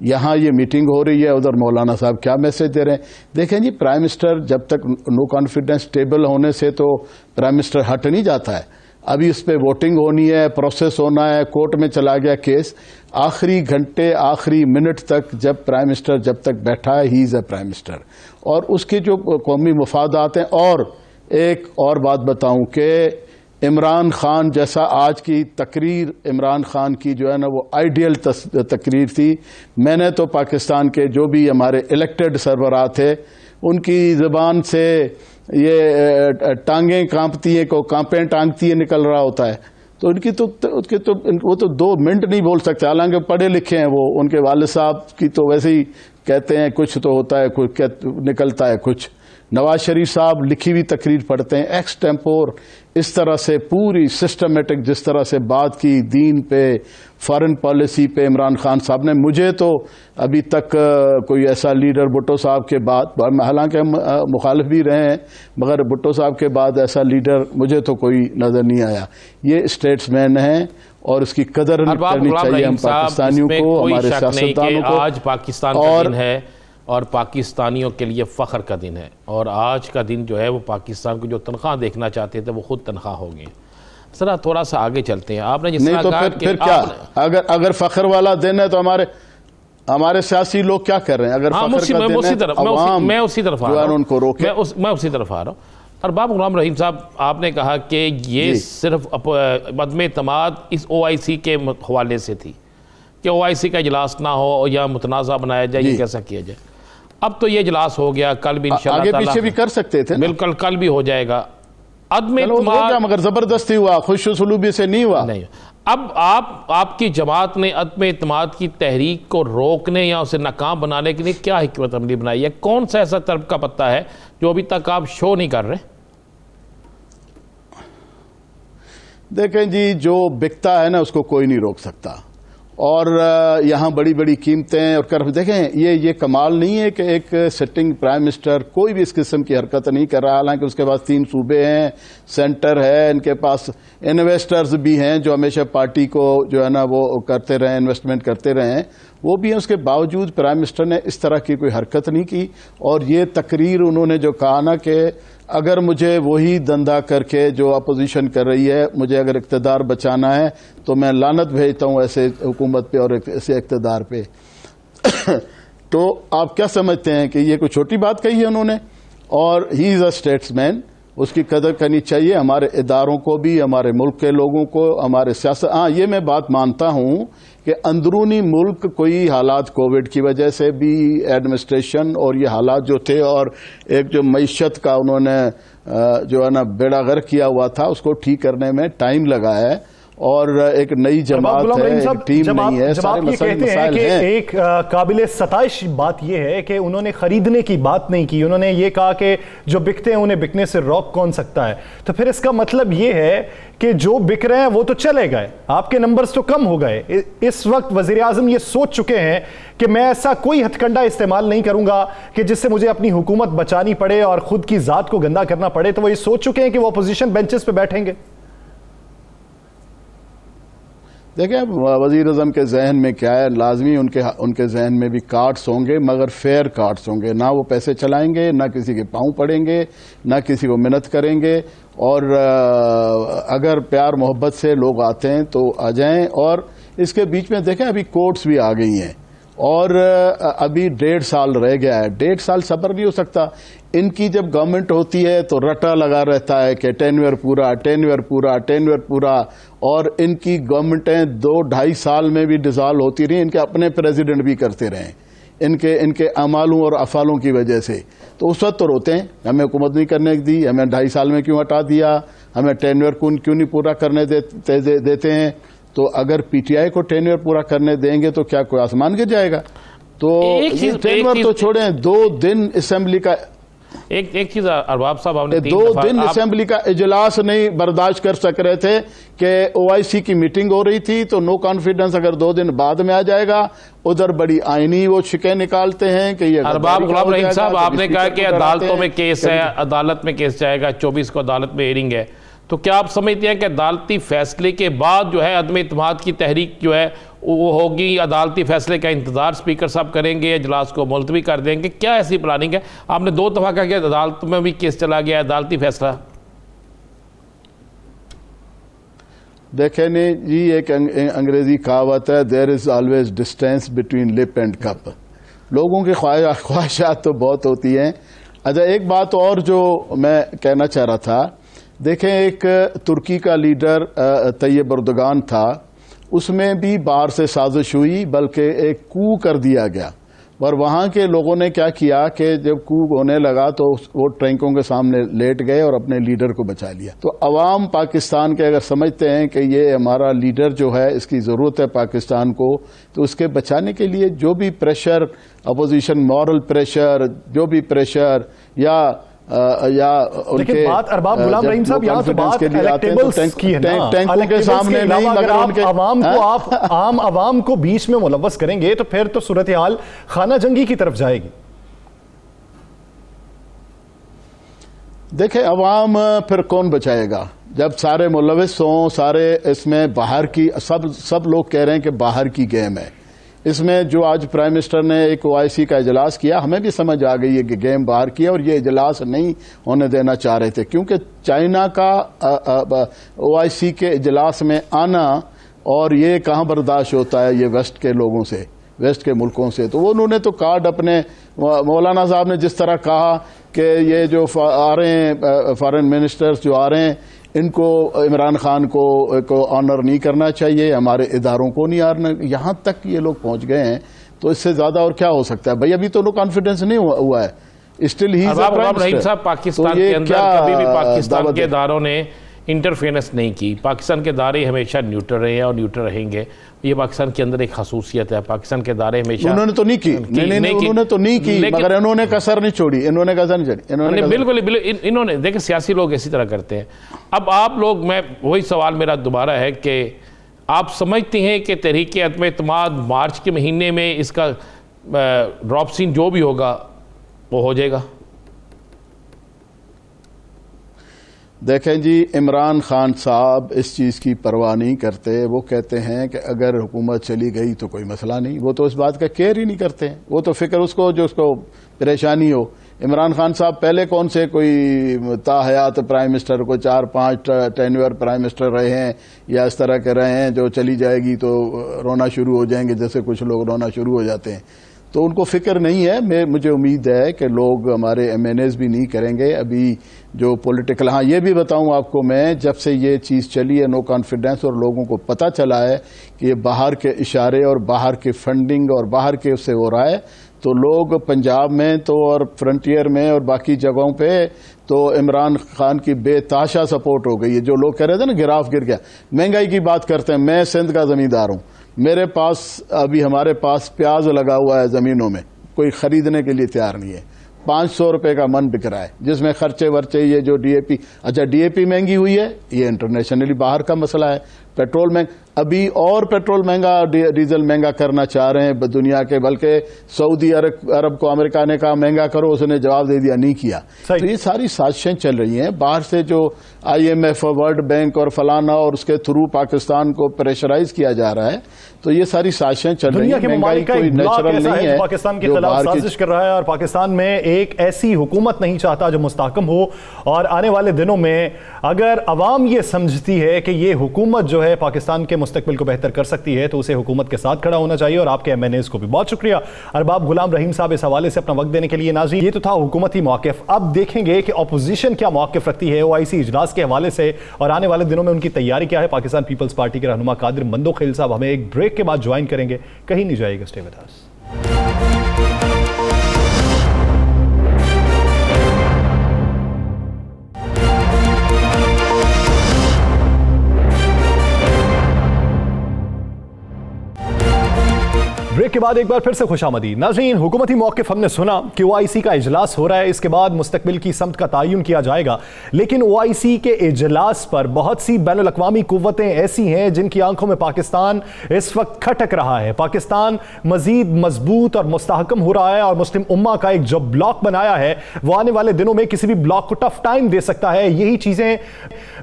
यहाँ ये मीटिंग हो रही है, उधर मौलाना साहब क्या मैसेज दे रहे हैं। देखें जी, प्राइम मिनिस्टर जब तक नो कॉन्फिडेंस टेबल होने से तो प्राइम मिनिस्टर हट नहीं जाता है। अभी इस पे वोटिंग होनी है, प्रोसेस होना है, कोर्ट में चला गया केस, आखिरी घंटे आखिरी मिनट तक जब प्राइम मिनिस्टर जब तक बैठा है, he is a prime minister, और उसके जो कौमी मफादात हैं। और एक और बात बताऊं कि इमरान खान जैसा आज की तकरीर इमरान खान की जो है ना वो आइडियल तकरीर थी। मैंने तो पाकिस्तान के जो भी हमारे इलेक्टेड सरबराह थे उनकी ज़बान से ये टांगें कांपती हैं, को कांपें टांगती है निकल रहा होता है, तो उनकी तो वो तो 2 मिनट नहीं बोल सकते, हालांकि पढ़े लिखे हैं वो। उनके वालिद साहब की तो वैसे ही कहते हैं कुछ तो होता है, कुछ निकलता है कुछ। नवाज शरीफ साहब लिखी हुई तकरीर पढ़ते हैं, एक्स टेम्पोर, इस तरह से पूरी सिस्टमेटिक जिस तरह से बात की दीन पे, फॉरेन पॉलिसी पे इमरान खान साहब ने। मुझे तो अभी तक कोई ऐसा लीडर भुट्टो साहब के बाद, हालांकि हम मुखालिफ भी रहे हैं, मगर भुट्टो साहब के बाद ऐसा लीडर मुझे तो कोई नजर नहीं आया। ये स्टेट्समैन हैं और इसकी कदर करनी चाहिए हम पाकिस्तानियों को, हमारे सियासतदानों को। आज पाकिस्तान का दिन है और पाकिस्तानियों के लिए फ़ख्र का दिन है, और आज का दिन जो है वो पाकिस्तान को जो तनख्वाह देखना चाहते थे वो खुद तनख्वाह हो गई। जरा थोड़ा सा आगे चलते हैं। आपने जिस नहीं तो फिर क्या, अगर फ़ख्र वाला दिन है तो हमारे सियासी लोग क्या कर रहे हैं? अगर मैं उसी तरफ आ रहा हूँ, मैं उसी तरफ आ रहा हूँ। और बाब गुलाम रहीम साहब, आपने कहा कि ये सिर्फ अदम एतमाद इस OIC के हवाले से थी कि OIC का इजलास ना हो या मुतनाज़ा बनाया जाए, ये कैसा किया जाए। अब तो ये इजलास हो गया, कल भी इंशाअल्लाह आगे पीछे भी कर सकते थे, बिल्कुल कल भी हो जाएगा। अदम एतमाद मगर जबरदस्ती हुआ, खुश सलूबी से नहीं हुआ। नहीं, अब आपकी जमात ने अदम एतमाद की तहरीक को रोकने या उसे नाकाम बनाने के लिए क्या हिकमत अमली बनाई है? कौन सा ऐसा तरफ का पत्ता है जो अभी तक आप शो नहीं कर रहे? देखें जी, जो बिकता है ना उसको कोई नहीं रोक सकता, और यहाँ बड़ी बड़ी कीमतें और कर देखें, ये कमाल नहीं है कि एक सिटिंग प्राइम मिनिस्टर कोई भी इस किस्म की हरकत नहीं कर रहा। हालांकि उसके पास 3 सूबे हैं, सेंटर है, इनके पास इन्वेस्टर्स भी हैं जो हमेशा पार्टी को जो है ना वो करते रहे, इन्वेस्टमेंट करते रहे हैं, वो भी हैं। उसके बावजूद प्राइम मिनिस्टर ने इस तरह की कोई हरकत नहीं की। और ये तकरीर उन्होंने जो कहा ना कि अगर मुझे वही धंधा करके जो अपोजिशन कर रही है, मुझे अगर इक़्तिदार बचाना है तो मैं लानत भेजता हूँ ऐसे हुकूमत पे और ऐसे इक़्तिदार पे। तो आप क्या समझते हैं कि ये कोई छोटी बात कही है उन्होंने? और ही इज़ अ स्टेट्समैन, उसकी कदर करनी चाहिए, हमारे इदारों को भी, हमारे मुल्क के लोगों को, हमारे सियासत। हाँ, ये मैं बात मानता हूँ कि अंदरूनी मुल्क कोई हालात कोविड की वजह से भी एडमिनिस्ट्रेशन और ये हालात जो थे, और एक जो मईशत का उन्होंने जो है ना बेड़ा गर्क किया हुआ था, उसको ठीक करने में टाइम लगा है। और एक नई जमात है, एक टीम नहीं है, जब आप ये कहते हैं कि एक काबिल सताइश बात यह है कि उन्होंने खरीदने की बात नहीं की, उन्होंने ये कहा कि जो बिकते हैं उन्हें बिकने से रोक कौन सकता है, तो फिर इसका मतलब ये है कि जो बिक रहे हैं वो तो चले गए, आपके नंबर्स तो कम हो गए। इस वक्त वजीर आजम ये सोच चुके हैं कि मैं ऐसा कोई हथकंडा इस्तेमाल नहीं करूंगा कि जिससे मुझे अपनी हुकूमत बचानी पड़े और खुद की जात को गंदा करना पड़े, तो वो ये सोच चुके हैं कि वो अपोजिशन बेंचेस पे बैठेंगे। देखिए, वज़ीर आज़म के जहन में क्या है, लाजमी उनके जहन में भी कार्ड्स होंगे, मगर फेयर कार्ड्स होंगे। ना वो पैसे चलाएंगे, ना किसी के पाँव पड़ेंगे, ना किसी को मिन्नत करेंगे। और अगर प्यार मोहब्बत से लोग आते हैं तो आ जाएं। और इसके बीच में देखें, अभी कोर्ट्स भी आ गई हैं, और अभी 1.5 साल रह गया है। 1.5 साल सब्र नहीं हो सकता। इनकी जब गवर्नमेंट होती है तो रटा लगा रहता है कि टेन्योर पूरा, टेन्योर पूरा, टेन्योर पूरा, और इनकी गवर्नमेंटें 2-2.5 साल में भी डिसॉल्व होती रही। इनके अपने प्रेसिडेंट भी करते रहे इनके अमालों और अफालों की वजह से। तो उस वक्त तो रोते हैं हमें हुकूमत नहीं करने दी, हमें 2.5 साल में क्यों हटा दिया, हमें टेन्योर क्यों नहीं पूरा करने देते हैं। तो अगर पीटीआई को टेन्योर पूरा करने देंगे तो क्या कोई आसमान गिर जाएगा? तो टेन्योर तो छोड़ें, 2 दिन असेंबली का एक चीज अरबाब साहब, आपने 2 दिन असेंबली का इजलास नहीं बर्दाश्त कर सक रहे थे कि ओआईसी की मीटिंग हो रही थी, तो नो कॉन्फिडेंस अगर 2 दिन बाद में आ जाएगा। उधर बड़ी आईनी वो शिकें निकालते हैं कि ये अरबाब गुलाम रहीम साहब, आपने कहा कि अदालतों में केस है, अदालत में केस जाएगा, 24 को अदालत में हियरिंग है, तो क्या आप समझते हैं कि अदालती फैसले के बाद जो है अदम इत्तेमाद की तहरीक जो है वो होगी, अदालती फैसले का इंतजार स्पीकर साहब करेंगे, इजलास को मुलतवी कर देंगे, क्या ऐसी प्लानिंग है? आपने 2 दफा कहा कि अदालत में भी केस चला गया, अदालती फैसला। देखें नहीं जी, एक अंग्रेजी कहावत है, there is always distance between lip and cup. लोगों की ख्वाहिशात तो बहुत होती हैं। अच्छा, एक बात और जो मैं कहना चाह रहा था, देखें एक तुर्की का लीडर तैयब एर्दोगान था, उसमें भी बाहर से साजिश हुई, बल्कि एक कू कर दिया गया। और वहाँ के लोगों ने क्या किया कि जब कू होने लगा तो वो टैंकों के सामने लेट गए और अपने लीडर को बचा लिया। तो अवाम पाकिस्तान के अगर समझते हैं कि ये हमारा लीडर जो है, इसकी ज़रूरत है पाकिस्तान को, तो उसके बचाने के लिए जो भी प्रेशर, अपोजिशन मॉरल प्रेशर, जो भी प्रेशर या उनके बात अरबाब गुलाम रहीम साहब, यहाँ तो बात इलेक्टेबल्स की है ना, टैंकों के सामने नहीं, मगर आप आवाम को, आप आम आवाम को बीच में मुलव्वस करेंगे तो फिर तो सूरत हाल खाना जंगी की तरफ जाएगी। देखें, अवाम फिर कौन बचाएगा जब सारे मुलव्वस हों, सारे इसमें बाहर की, सब लोग कह रहे हैं कि बाहर की गेम है। इसमें जो आज प्राइम मिनिस्टर ने एक ओआईसी का इजलास किया, हमें भी समझ आ गई है कि गेम बाहर की है, और ये इजलास नहीं होने देना चाह रहे थे, क्योंकि चाइना का ओआईसी के इजलास में आना, और ये कहाँ बर्दाश्त होता है ये वेस्ट के लोगों से, वेस्ट के मुल्कों से। तो उन्होंने तो कार्ड अपने, मौलाना साहब ने जिस तरह कहा कि ये जो आ रहे हैं फॉरेन मिनिस्टर्स जो आ रहे हैं, इनको इमरान खान को ऑनर नहीं करना चाहिए, हमारे इदारों को नहीं ऑनर, यहाँ तक ये लोग पहुँच गए हैं। तो इससे ज़्यादा और क्या हो सकता है भाई? अभी तो नो कॉन्फिडेंस नहीं हुआ है, स्टिल ही रहीम साहब, पाकिस्तान के अंदर कभी भी पाकिस्तान के इदारों ने इंटरफेरेंस नहीं की। पाकिस्तान के इदारे हमेशा न्यूट्रल रहे हैं और न्यूट्रल रहेंगे। ये पाकिस्तान के अंदर एक खसूसियत है, पाकिस्तान के इदारे हमेशा, उन्होंने तो नहीं की, नहीं उन्होंने तो नहीं की, मगर इन्होंने कसर नहीं छोड़ी, इन्होंने कसर नहीं छोड़ी, बिल्कुल इन्होंने। देखिए, सियासी लोग इसी तरह करते हैं। अब आप लोग, मैं वही सवाल मेरा दोबारा है कि आप समझते हैं कि तहरीक अदम इत्तेमाद मार्च के महीने में इसका ड्रॉप सीन जो भी होगा वो हो जाएगा? देखें जी, इमरान खान साहब इस चीज़ की परवाह नहीं करते। वो कहते हैं कि अगर हुकूमत चली गई तो कोई मसला नहीं, वो तो इस बात का केयर ही नहीं करते हैं। वो तो फिक्र उसको जो उसको परेशानी हो। इमरान खान साहब पहले कौन से कोई ताहयात प्राइम मिनिस्टर को 4-5 टेन्योर प्राइम मिनिस्टर रहे हैं या इस तरह के रहे हैं जो चली जाएगी तो रोना शुरू हो जाएंगे, जैसे कुछ लोग रोना शुरू हो जाते हैं। तो उनको फिक्र नहीं है। मुझे उम्मीद है कि लोग हमारे एमएनएस भी नहीं करेंगे अभी जो पॉलिटिकल। हाँ, ये भी बताऊं आपको मैं, जब से ये चीज़ चली है नो कॉन्फिडेंस, और लोगों को पता चला है कि ये बाहर के इशारे और बाहर की फंडिंग और बाहर के उससे हो रहा है, तो लोग पंजाब में तो और फ्रंटियर में और बाकी जगहों पे तो इमरान खान की बेताशा सपोर्ट हो गई है। जो लोग कह रहे थे ना गिराफ गिर गया, महंगाई की बात करते हैं। मैं सिंध का जमींदार हूँ, मेरे पास अभी हमारे पास प्याज लगा हुआ है ज़मीनों में, कोई खरीदने के लिए तैयार नहीं है। 500 रुपए का मन बिक रहा है, जिसमें खर्चे वर्चे, ये जो डीएपी, अच्छा डीएपी महंगी हुई है, ये इंटरनेशनली बाहर का मसला है। पेट्रोल महंगा, अभी और पेट्रोल महंगा, डीजल महंगा करना चाह रहे हैं दुनिया के, बल्कि सऊदी अरब को अमेरिका ने कहा महंगा करो, उसने जवाब दे दिया नहीं किया। तो ये सारी साजिशें चल रही हैं बाहर से, जो IMF, वर्ल्ड बैंक और फलाना, और उसके थ्रू पाकिस्तान को प्रेशराइज किया जा रहा है। तो ये सारी साजिशें चल रही हैं। महंगाई कोई नेचुरल नहीं है, पाकिस्तान के खिलाफ साजिश कर रहा है, और पाकिस्तान में एक ऐसी हुकूमत नहीं चाहता जो मुस्तहकम हो। और आने वाले दिनों में अगर अवाम ये समझती है कि ये हुकूमत जो है पाकिस्तान के मुस्तकबिल को बेहतर कर सकती है तो उसे हुकूमत के साथ खड़ा होना चाहिए और आपके MNAs को भी। बहुत शुक्रिया अरबाब गुलाम रहीम साहब इस हवाले से अपना वक्त देने के लिए। नाज़रीन, ये तो था हुकूमती मौक़िफ़। अब देखेंगे कि अपोजिशन क्या मौक़िफ़ रखती है OIC इजलास के हवाले से और आने वाले दिनों में उनकी तैयारी क्या है। पाकिस्तान पीपल्स पार्टी के रहनुमा कादिर मंदोखेल साहब हमें एक ब्रेक के बाद ज्वाइन करेंगे, कहीं नहीं जाइएगा, स्टे विद अस। ब्रेक के बाद एक बार फिर से खुशामदीद। नाज़रीन, हुकूमती मौक़िफ़ हमने सुना कि OIC का इजलास हो रहा है, इसके बाद मुस्तकबिल की समत का तयन किया जाएगा। लेकिन OIC के इजलास पर बहुत सी बैनुल अक़वामी क़ुव्वतें ऐसी हैं जिनकी आंखों में पाकिस्तान इस वक्त खटक रहा है। पाकिस्तान मज़ीद मजबूत और मुस्तहकम हो रहा है और मुस्लिम उम्मा का एक जो ब्लॉक बनाया है वो आने वाले दिनों में किसी भी ब्लॉक को टफ टाइम दे सकता है। यही चीज़ें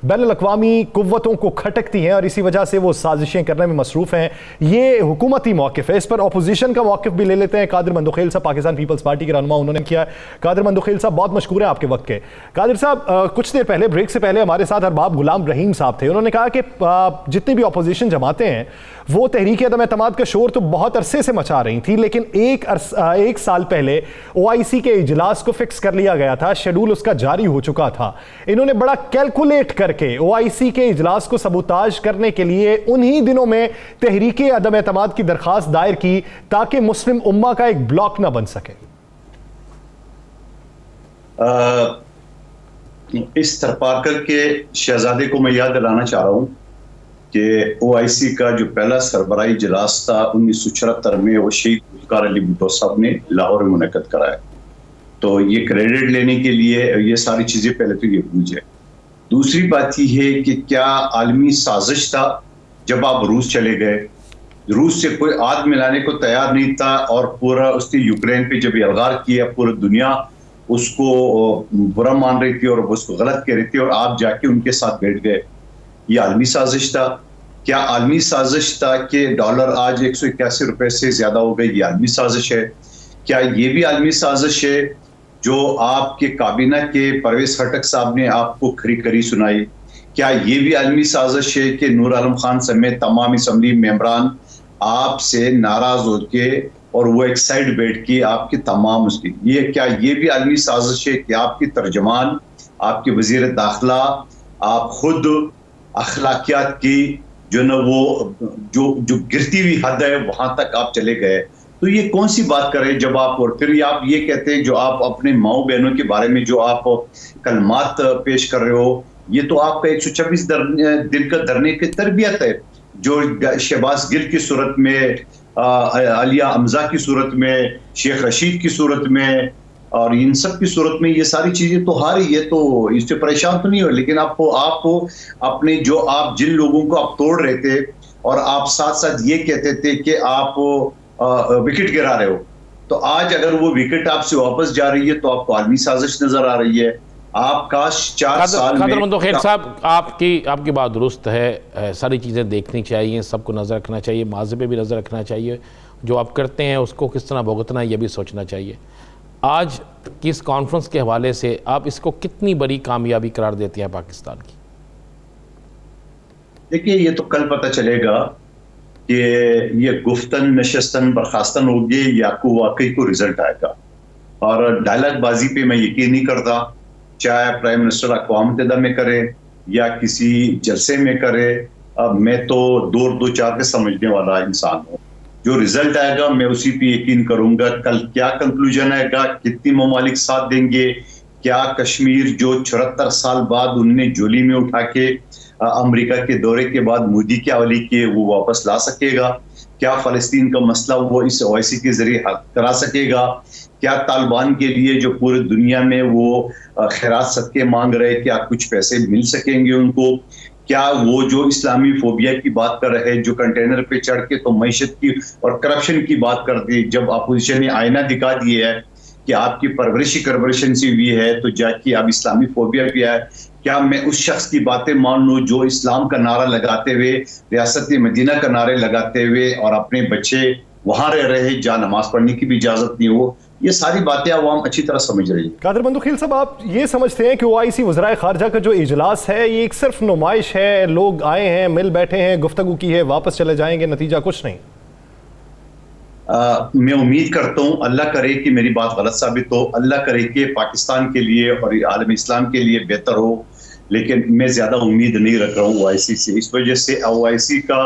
बैनुल अक़वामी क़ुव्वतों को खटकती हैं और इसी वजह से वो साजिशें करने में मसरूफ़ हैं। ये हुकूमती मौक़िफ़ है, इस पर अपोजिशन का मौक़िफ़ भी ले लेते हैं। कादिर मंदोखेल साहब पाकिस्तान पीपल्स पार्टी के रहनुमा, उन्होंने किया। कादिर मंदोखेल साहब, बहुत मशकूर है आपके वक्त के। कादिर साहब, कुछ देर पहले ब्रेक से पहले हमारे साथ अरबाब गुलाम रहीम साहब थे। उन्होंने कहा कि जितनी भी अपोजिशन जमातें हैं वो तहरीक अदम एतमाद का शोर तो बहुत अरसे से मचा रही थी, लेकिन एक साल पहले OIC के इजलास को फिक्स कर लिया गया था, शेड्यूल उसका जारी हो चुका था। इन्होंने बड़ा कैलकुलेट करके OIC के इजलास को सबूताज करने के लिए उन्हीं दिनों में तहरीक अदम एतमाद की दरखास्त दायर की ताकि मुस्लिम उम्मा का एक ब्लॉक ना बन सके। इस थरपारकर के शहजादे को मैं याद दिलाना चाह रहा हूं कि OIC का जो पहला सरबराही इजलास था 1974 में वो शहीद ज़ुल्फ़िकार अली भुट्टो साहब ने लाहौर में मुनक़्क़द कराया। तो ये क्रेडिट लेने के लिए ये सारी चीज़ें पहले तो ये पूछे। दूसरी बात यह है कि क्या आलमी साजिश था जब आप रूस चले गए? रूस से कोई आग मिलाने को तैयार नहीं था और पूरा उसने यूक्रेन पे जब यलगार किया पूरी दुनिया उसको बुरा मान रही थी और उसको गलत कह रही थी और आप जाके उनके साथ बैठ गए। ये आलमी साजिश था। क्या आलमी साजिश था कि डॉलर आज 181 रुपए से ज्यादा हो गई? ये आलमी साजिश है। क्या ये भी आलमी साजिश है जो आपके काबीना के परवेज खटक साहब ने आपको खरी खरी सुनाई? क्या ये भी आलमी साजिश है कि नूर आलम खान समेत तमाम असम्बली मेंबरान आपसे नाराज होके और वो एक साइड बैठ के आपके तमाम उसकी क्या ये भी आलमी साजिश है कि आपकी तर्जमान, आपके वजीर दाखिला, आप खुद अखलाकियात की जो न वो जो गिरती हुई हद है वहां तक आप चले गए? तो ये कौन सी बात करें जब आप और फिर आप ये कहते हैं जो आप अपने माओ बहनों के बारे में जो आप कलमात पेश कर रहे हो, ये तो आपका 126 दिन का धरने की तरबियत है जो शहबाज गिल की सूरत में, आलिया हमजा की सूरत में, शेख रशीद की सूरत में और इन सब की सूरत में ये सारी चीजें तो हारी है। तो इससे परेशान तो नहीं हो, लेकिन आपको अपने जो आप जिन लोगों को आप तोड़ रहे थे और आप साथ साथ ये कहते थे कि आप विकेट गिरा रहे हो, तो आज अगर वो विकेट आपसे वापस जा रही है तो आपको आलमी साजिश नजर आ रही है। आपका 4 साल में मंदोखेल साहब आपकी बात दुरुस्त है। सारी चीज़ें देखनी चाहिए, सबको नज़र रखना चाहिए, माज़े पे भी नज़र रखना चाहिए, जो आप करते हैं उसको किस तरह भुगतना है ये भी सोचना चाहिए। आज की इस कॉन्फ्रेंस के हवाले से आप इसको कितनी बड़ी कामयाबी करार देते हैं पाकिस्तान की? देखिए, ये तो कल पता चलेगा कि ये गुफ्तन नशस्तन बर्खास्तन होगी या को वाकई को रिजल्ट आएगा। और डायलॉग बाजी पे मैं यकीन नहीं करता, चाहे प्राइम मिनिस्टर अक़वाम मुत्तहिदा में करे या किसी जलसे में करे। अब मैं तो दो चार के समझने वाला इंसान हूँ। जो रिजल्ट आएगा मैं उसी पे यकीन करूंगा। कल क्या कंक्लूजन आएगा, कितनी ममालिक साथ देंगे, क्या कश्मीर जो 74 साल बाद उनने झोली में उठा के अमेरिका के दौरे के बाद मोदी के हवाले किए वो वापस ला सकेगा? क्या फ़लस्तीन का मसला वो इस OIC के जरिए हल करा सकेगा? क्या तालिबान के लिए जो पूरी दुनिया में वो खैरात सदके मांग रहे, क्या कुछ पैसे मिल सकेंगे उनको? क्या वो जो इस्लामी फोबिया की बात कर रहे हैं, जो कंटेनर पे चढ़ के तो मैशत की और करप्शन की बात करती है, जब अपोजिशन ने आईना दिखा दिया है कि आपकी करवरिशन सी हुई है तो जाके अब इस्लामी फोबिया भी है। क्या मैं उस शख्स की बातें मान लूं जो इस्लाम का नारा लगाते हुए, रियासत मदीना का नारे लगाते हुए और अपने बच्चे वहां रह रहे जहाँ नमाज पढ़ने की भी इजाजत नहीं हो, ये सारी बातें आवाम अच्छी तरह समझ रही है। कादर बंदूखेल साहब, आप ये समझते हैं कि OIC वज़राए ख़ारजा का जो इजलास है ये एक सिर्फ नुमाइश है, लोग आए हैं, मिल बैठे हैं, गुफ्तगू की है, वापस चले जाएंगे, नतीजा कुछ नहीं? मैं उम्मीद करता हूँ, अल्लाह करे कि मेरी बात गलत साबित हो, अल्लाह करे कि पाकिस्तान के लिए और आलम इस्लाम के लिए बेहतर हो, लेकिन मैं ज़्यादा उम्मीद नहीं रख रहा हूँ OIC से। इस वजह से OIC का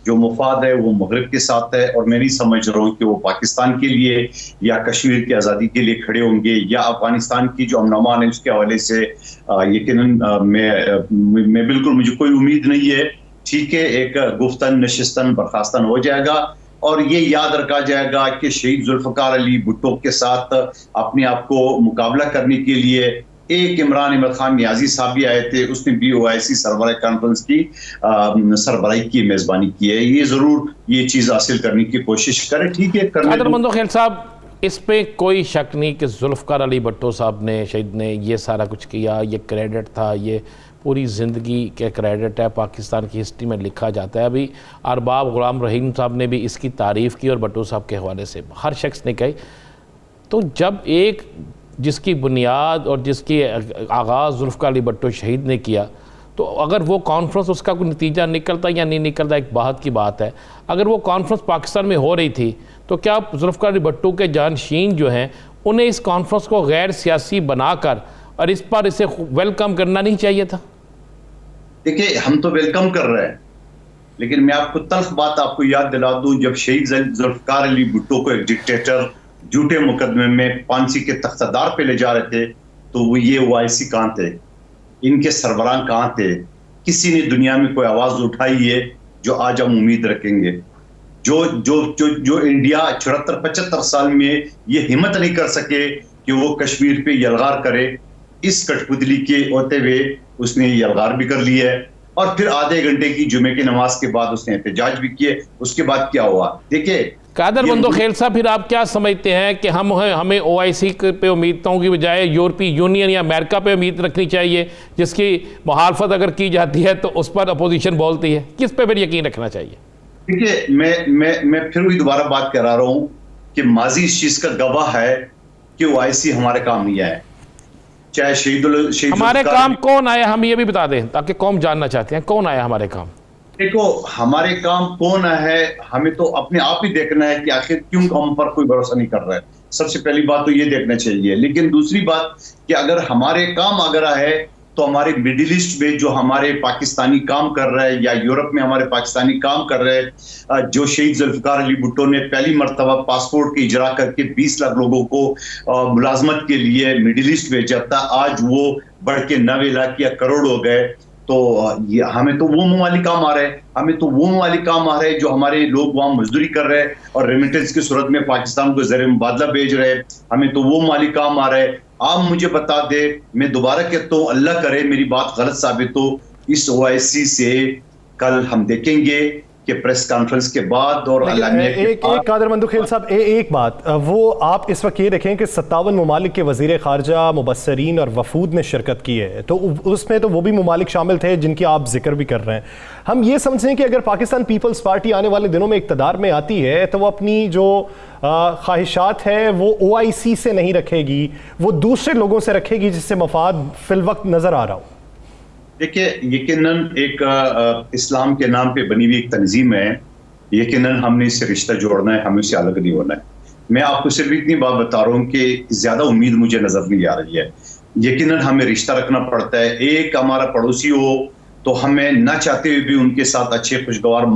जो मुफाद है वो मगरब के साथ है, और मैं नहीं समझ रहा हूँ कि वो पाकिस्तान के लिए या कश्मीर की आज़ादी के लिए खड़े होंगे या अफगानिस्तान की जो अमन अमान है उसके हवाले से। यकीनन मैं बिल्कुल, मुझे कोई उम्मीद नहीं है। ठीक है, एक गुफ्तन नशिस्तन बर्खास्तन हो जाएगा, और ये याद रखा जाएगा कि शहीद जुल्फ़िकार अली भुट्टो के साथ अपने आप को मुकाबला करने के लिए एक इमरान अहमद खान नियाजी साहब भी आए थे, उसने भी OIC सरबराही कॉन्फ्रेंस की सरबराही की मेजबानी की है। ये जरूर ये चीज हासिल करने की कोशिश करे। ठीक है, कादर बंदूखेल साहब, इस पे कोई शक नहीं कि जुल्फ़िकार अली भुट्टो साहब ने, शहीद ने ये सारा कुछ किया, ये क्रेडिट था, ये पूरी ज़िंदगी के क्रेडिट है, पाकिस्तान की हिस्ट्री में लिखा जाता है। अभी अरबाब गुलाम रहीम साहब ने भी इसकी तारीफ़ की और भुट्टो साहब के हवाले से हर शख्स ने कही। तो जब एक जिसकी बुनियाद और जिसकी आगाज़ जुल्फ़िकार अली भुट्टो शहीद ने किया, तो अगर वो कॉन्फ्रेंस, उसका कोई नतीजा निकलता या नहीं निकलता एक बात की बात है। अगर वो कॉन्फ्रेंस पाकिस्तान में हो रही थी तो क्या जुल्फ़िकार अली भुट्टो के जानशीन जो हैं उन्हें इस कॉन्फ्रेंस को गैर सियासी बनाकर और इस पर इसे वेलकम करना नहीं चाहिए था? देखिए, हम तो वेलकम कर रहे हैं, लेकिन मैं आपको तल्ख बात आपको याद दिला दूं, जब शहीद जुल्फ़िकार अली भुट्टो को एक डिक्टेटर झूठे मुकदमे में फांसी के तख्तादार पे ले जा रहे थे, तो वो ये OIC कहाँ थे, इनके सरबराह कहाँ थे? किसी ने दुनिया में कोई आवाज उठाई है जो आज हम उम्मीद रखेंगे? जो जो जो जो इंडिया 74-75 साल में ये हिम्मत नहीं कर सके कि वो कश्मीर पे यलगार करे, इस कठपुतली के होते हुए उसने यलगार भी कर लिया है, और फिर आधे घंटे की जुमे की नमाज के बाद उसने एहतजाज भी किए। उसके बाद क्या हुआ? देखिए कादर बंदूखेल साहब, फिर आप क्या समझते हैं कि हमें OIC पे उम्मीदों की बजाय यूरोपीय यूनियन या अमेरिका पे उम्मीद रखनी चाहिए, जिसकी मुखालफत अगर की जाती है तो उस पर अपोजिशन बोलती है? किस पे फिर यकीन रखना चाहिए? देखिए, मैं फिर भी दोबारा बात करा रहा हूँ कि माजी इस चीज का गवाह है कि OIC हमारे काम नहीं आए। चाहे शहीद हमारे काम कौन आया, हम ये भी बता दें ताकि कौम जानना चाहते हैं कौन आया हमारे काम। देखो, हमारे काम कौन है, हमें तो अपने आप ही देखना है कि आखिर क्यों हम पर कोई भरोसा नहीं कर रहा है। सबसे पहली बात तो ये देखना चाहिए। लेकिन दूसरी बात कि अगर हमारे काम अगर है तो हमारे मिडिल ईस्ट में जो हमारे पाकिस्तानी काम कर रहे हैं, या यूरोप में हमारे पाकिस्तानी काम कर रहे हैं, जो शहीद जुल्फ़िकार अली भुट्टो ने पहली मरतबा पासपोर्ट की इजरा करके 20 लाख लोगों को मुलाजमत के लिए मिडिल ईस्ट भेजा था, आज वो बढ़ के 9 लाख या करोड़ हो गए। तो ये हमें तो वो ममालिक काम आ रहे हैं, हमें तो वो ममालिक काम आ रहे हैं जो हमारे लोग वहाँ मजदूरी कर रहे हैं और रेमिटेंस की सूरत में पाकिस्तान को ज़र मुबादला भेज रहे हैं। हमें तो वो ममालिक काम आ रहे हैं। आप मुझे बता दे, मैं दोबारा कहता हूँ, अल्लाह करे मेरी बात गलत साबित हो, इस OIC से कल हम देखेंगे कि प्रेस कॉन्फ्रेंस के बाद और एक कादर बंदूखेल साहब, एक बात वो आप इस वक्त ये देखें कि 57 ममालिक के वज़ीर ख़ारजा, मुबस्सरीन और वफूद ने शिरकत की है, तो उसमें तो वो भी ममालिक शामिल थे जिनकी आप जिक्र भी कर रहे हैं। हम ये समझते हैं कि अगर पाकिस्तान पीपल्स पार्टी आने वाले दिनों में इक़्तिदार में आती है तो वो अपनी जो ख्वाहिशात है वो OIC से नहीं रखेगी, वो दूसरे लोगों से रखेगी जिससे मफाद फिल वक्त नज़र आ रहा हो। देखिए, यकीनन एक इस्लाम के नाम पे बनी हुई एक तंजीम है, यकीनन हमने इससे रिश्ता जोड़ना है, हमें उससे अलग नहीं होना है। मैं आपको सिर्फ इतनी बात बता रहा हूँ कि ज्यादा उम्मीद मुझे नजर नहीं आ रही है। यकीनन हमें रिश्ता रखना पड़ता है। एक हमारा पड़ोसी हो तो हमें ना चाहते हुए भी उनके साथ अच्छे खुशगवार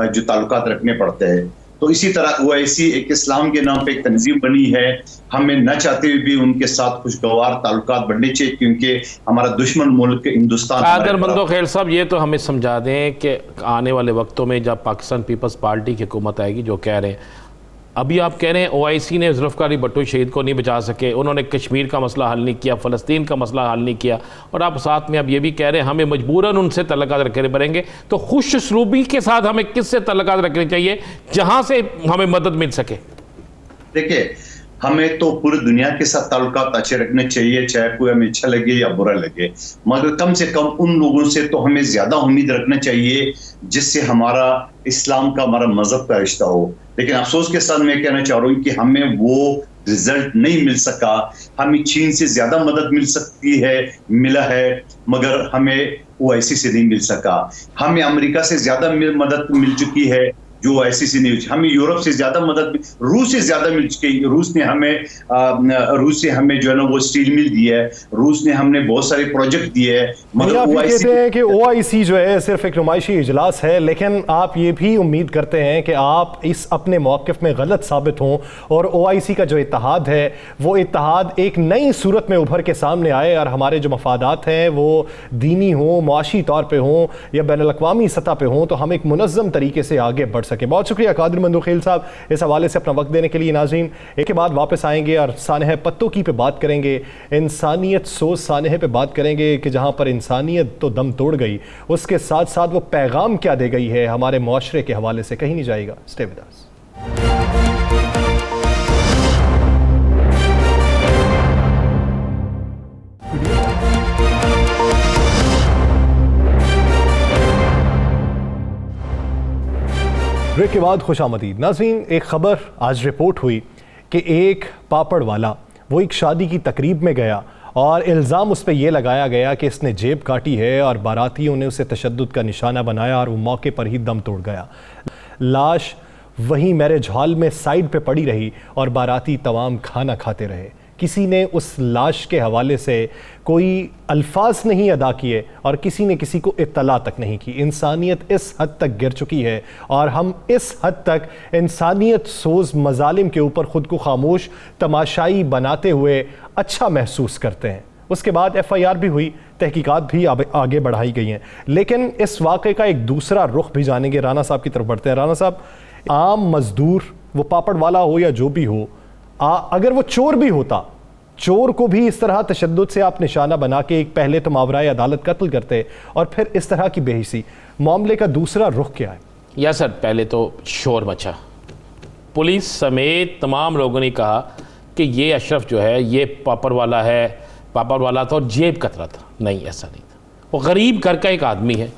जो ताल्लुकात रखने पड़ते हैं। तो इसी तरह OIC एक इस्लाम के नाम पे एक तंजीम बनी है, हमें न चाहते हुए भी उनके साथ खुशगवार ताल्लुकात बढ़ने चाहिए, क्योंकि हमारा दुश्मन मुल्क हिंदुस्तान। कादर बंदूखेल साहब, ये तो हमें समझा दें कि आने वाले वक्तों में जब पाकिस्तान पीपल्स पार्टी की हुकूमत आएगी, जो कह रहे हैं अभी आप कह रहे हैं OIC ने जुल्फ़िकार अली भुट्टो शहीद को नहीं बचा सके, उन्होंने कश्मीर का मसला हल नहीं किया, फ़लस्तीन का मसला हल नहीं किया, और आप साथ में अब ये भी कह रहे हैं हमें मजबूरन उनसे तल्लुकात रखने पड़ेंगे। तो खुश उसलूबी के साथ हमें किससे तल्लुकात रखने चाहिए जहाँ से हमें मदद मिल सके? देखिए, हमें तो पूरी दुनिया के साथ ताल्लुकात अच्छे रखने चाहिए, चाहे कोई हमें अच्छा लगे या बुरा लगे, मगर कम से कम उन लोगों से तो हमें ज्यादा उम्मीद रखना चाहिए जिससे हमारा इस्लाम का, हमारा मजहब का रिश्ता हो। लेकिन अफसोस के साथ मैं कहना चाह रहा हूँ कि हमें वो रिजल्ट नहीं मिल सका। हमें चीन से ज्यादा मदद मिला है, मगर हमें ओआईसी से नहीं मिल सका। हमें अमेरिका से ज्यादा मदद मिल चुकी है जो ओआईसी से नहीं हुई। हमें यूरोप से ज्यादा मदद, रूस से ज्यादा मिल चुकी है। रूस से हमें जो है ना वो स्टील मिल दी है। रूस ने हमने बहुत सारे प्रोजेक्ट दिए हैं, मगर आप ये कहते हैं कि ओआईसी जो है सिर्फ एक नुमाइशी इजलास है, लेकिन आप ये भी उम्मीद करते हैं कि आप इस अपने मौक़िफ़ में गलत साबित हों और ओआईसी का जो इत्तेहाद है वो इत्तेहाद एक नई सूरत में उभर के सामने आए और हमारे जो मफादात हैं वो दीनी हों, मुआशी तौर पर हों या बैनुल-अक़वामी सतह पर हों, तो हम एक मुनज़्ज़म तरीके से आगे बढ़ सके। बहुत शुक्रिया कादिर मंदूखेल साहब इस हवाले से अपना वक्त देने के लिए। नाज़रीन, एक के बाद वापस आएंगे और सानह पत्तों पे बात करेंगे, इंसानियत सोच सानह पे बात करेंगे कि जहां पर इंसानियत तो दम तोड़ गई, उसके साथ साथ वो पैगाम क्या दे गई है हमारे मुआशरे के हवाले से। कहीं नहीं जाएगा, स्टे विद अस। ब्रेक के बाद खुशामदीद। नाज़रीन, एक ख़बर आज रिपोर्ट हुई कि एक पापड़ वाला वो एक शादी की तकरीब में गया और इल्ज़ाम उस पर यह लगाया गया कि इसने जेब काटी है और बारातियों ने उसे तशद्दुद का निशाना बनाया और वो मौके पर ही दम तोड़ गया। लाश वहीं मैरिज हॉल में साइड पे पड़ी रही और बाराती तमाम खाना खाते रहे। किसी ने उस लाश के हवाले से कोई अल्फाज नहीं अदा किए और किसी ने किसी को इत्तला तक नहीं की। इंसानियत इस हद तक गिर चुकी है और हम इस हद तक इंसानियत सोज मजालिम के ऊपर ख़ुद को खामोश तमाशाई बनाते हुए अच्छा महसूस करते हैं। उसके बाद FIR भी हुई, तहकीकात भी आगे बढ़ाई गई हैं, लेकिन इस वाक़े का एक दूसरा रुख भी जानेंगे। राना साहब की तरफ बढ़ते हैं। राना साहब, आम मजदूर, वो पापड़ वाला हो या जो भी हो, अगर वो चोर भी होता, चोर को भी इस तरह तशद्दुद से आप निशाना बना के एक पहले तो मावराए अदालत कत्ल करते और फिर इस तरह की बेहिसी, मामले का दूसरा रुख क्या है? या सर, पहले तो शोर मचा, पुलिस समेत तमाम लोगों ने कहा कि ये अशरफ जो है ये पापड़ वाला है, पापड़ वाला था और जेब कतरा था। नहीं, ऐसा नहीं था। वो गरीब घर का एक आदमी है।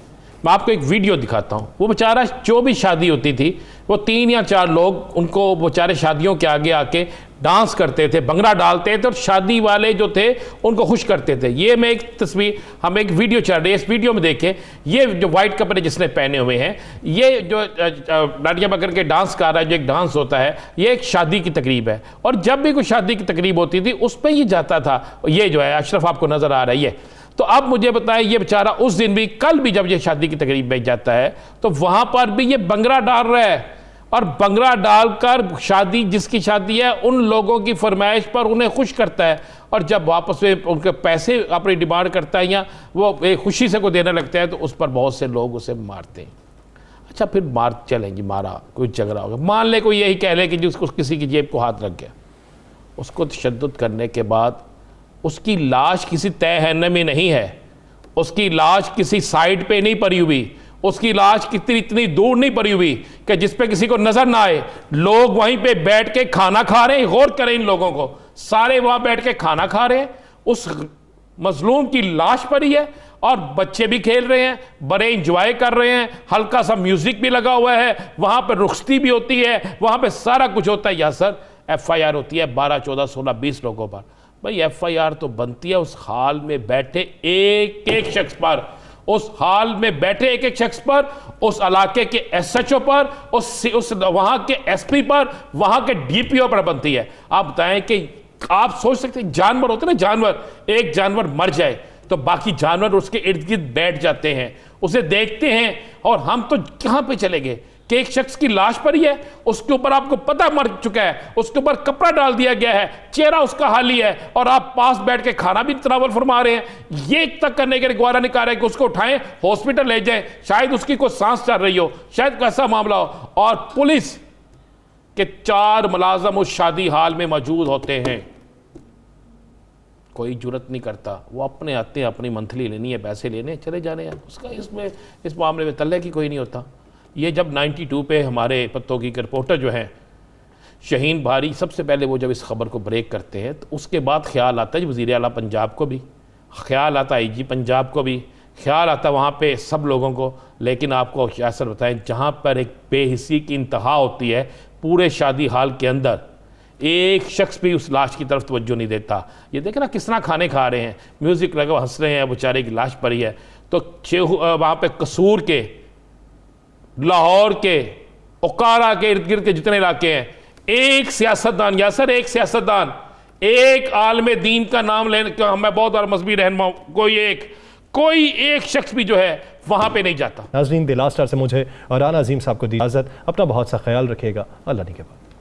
मैं आपको एक वीडियो दिखाता हूँ। वो बेचारा, जो भी शादी होती थी, वो 3 या 4 लोग उनको बेचारे शादियों के आगे आके डांस करते थे, भंगड़ा डालते थे और शादी वाले जो थे उनको खुश करते थे। ये मैं एक तस्वीर, हम एक वीडियो चल रही है, इस वीडियो में देखें, ये जो वाइट कपड़े जिसने पहने हुए हैं, ये जो डांडिया पकड़ के डांस कर रहा है, जो एक डांस होता है, ये एक शादी की तकरीब है। और जब भी कोई शादी की तकरीब होती थी उस पर ये जाता था। ये जो है अशरफ आपको नजर आ रही है। तो अब मुझे बताएं, ये बेचारा उस दिन भी, कल भी जब ये शादी की तकरीब में जाता है तो वहां पर भी ये भंगड़ा डाल रहा है और भंगड़ा डालकर शादी, जिसकी शादी है, उन लोगों की फरमाइश पर उन्हें खुश करता है और जब वापस में उनके पैसे अपनी डिमांड करता है या वो खुशी से को देने लगता है तो उस पर बहुत से लोग उसे मारते हैं। अच्छा, फिर मार चलेंगे, मारा, कोई झगड़ा होगा, मान ले कोई यही कह ले कि जिसको किसी की जेब को हाथ लग गया, उसको तशद्दुद करने के बाद उसकी लाश किसी तहखाने में नहीं है, उसकी लाश किसी साइड पे नहीं पड़ी हुई, उसकी लाश कितनी इतनी दूर नहीं पड़ी हुई कि जिस पे किसी को नजर ना आए। लोग वहीं पे बैठ के खाना खा रहे हैं। गौर करें, इन लोगों को, सारे वहां बैठ के खाना खा रहे हैं, उस मजलूम की लाश पड़ी है और बच्चे भी खेल रहे हैं, बड़े इंजॉय कर रहे हैं, हल्का सा म्यूजिक भी लगा हुआ है, वहां पर रुखसती भी होती है, वहां पर सारा कुछ होता है। या सर, FIR होती है 12, 14, 16, 20 लोगों पर। भाई FIR तो बनती है उस हाल में बैठे एक एक शख्स पर, उस हाल में बैठे एक एक शख्स पर, उस इलाके के SHO पर, उस वहां के SP पर, वहां के DPO पर बनती है। आप बताएं कि आप सोच सकते हैं, जानवर होते हैं ना, जानवर, एक जानवर मर जाए तो बाकी जानवर उसके इर्द गिर्द बैठ जाते हैं, उसे देखते हैं। और हम तो कहां पे चले गए कि एक शख्स की लाश पड़ी है, उसके ऊपर आपको पता मर चुका है, उसके ऊपर कपड़ा डाल दिया गया है, चेहरा उसका हाली है और आप पास बैठ के खाना भी तनावल फरमा रहे हैं। ये तक करने के लिए ग्वारा नहीं कर रहे कि उसको उठाएं, हॉस्पिटल ले जाएं, शायद उसकी कोई सांस चल रही हो, शायद कैसा मामला हो। और पुलिस के 4 मुलाजम उस शादी हाल में मौजूद होते हैं, कोई जुर्रत नहीं करता, वो अपने आते हैं, अपनी मंथली लेनी है, पैसे लेने, चले जाने हैं, उसका इसमें इस मामले में तल्ले की कोई नहीं होता। ये जब 92 पे हमारे पत्तों की रिपोर्टर जो हैं शहीन भारी, सबसे पहले वो जब इस खबर को ब्रेक करते हैं तो उसके बाद ख्याल आता है वज़ीर आला पंजाब को भी, ख्याल आता IG पंजाब को भी, ख्याल आता वहाँ पे सब लोगों को। लेकिन आपको यासर बताएं, जहाँ पर एक बेहिसी की इंतहा होती है पूरे शादी हाल के अंदर, एक शख्स भी उस लाश की तरफ तवज्जो नहीं देता। ये देखे ना किस तरह खाने खा रहे हैं, म्यूज़िक लगा हंस रहे हैं, बेचारे की लाश पड़ी है। तो वहाँ पे कसूर के, लाहौर के, ओकारा के इर्द गिर्द के जितने इलाके हैं, एक सियासतदान यासर, एक सियासतदान, एक आलम दीन का नाम लेने का, मैं बहुत बार मजहबी रहनुमा, कोई एक शख्स भी जो है वहाँ पे नहीं जाता। नाज़रीन, द लास्ट आवर से मुझे और राना अजीम साहब को दी इजाज़त। अपना बहुत सा ख्याल रखिएगा। अल्लाह ने के बाद।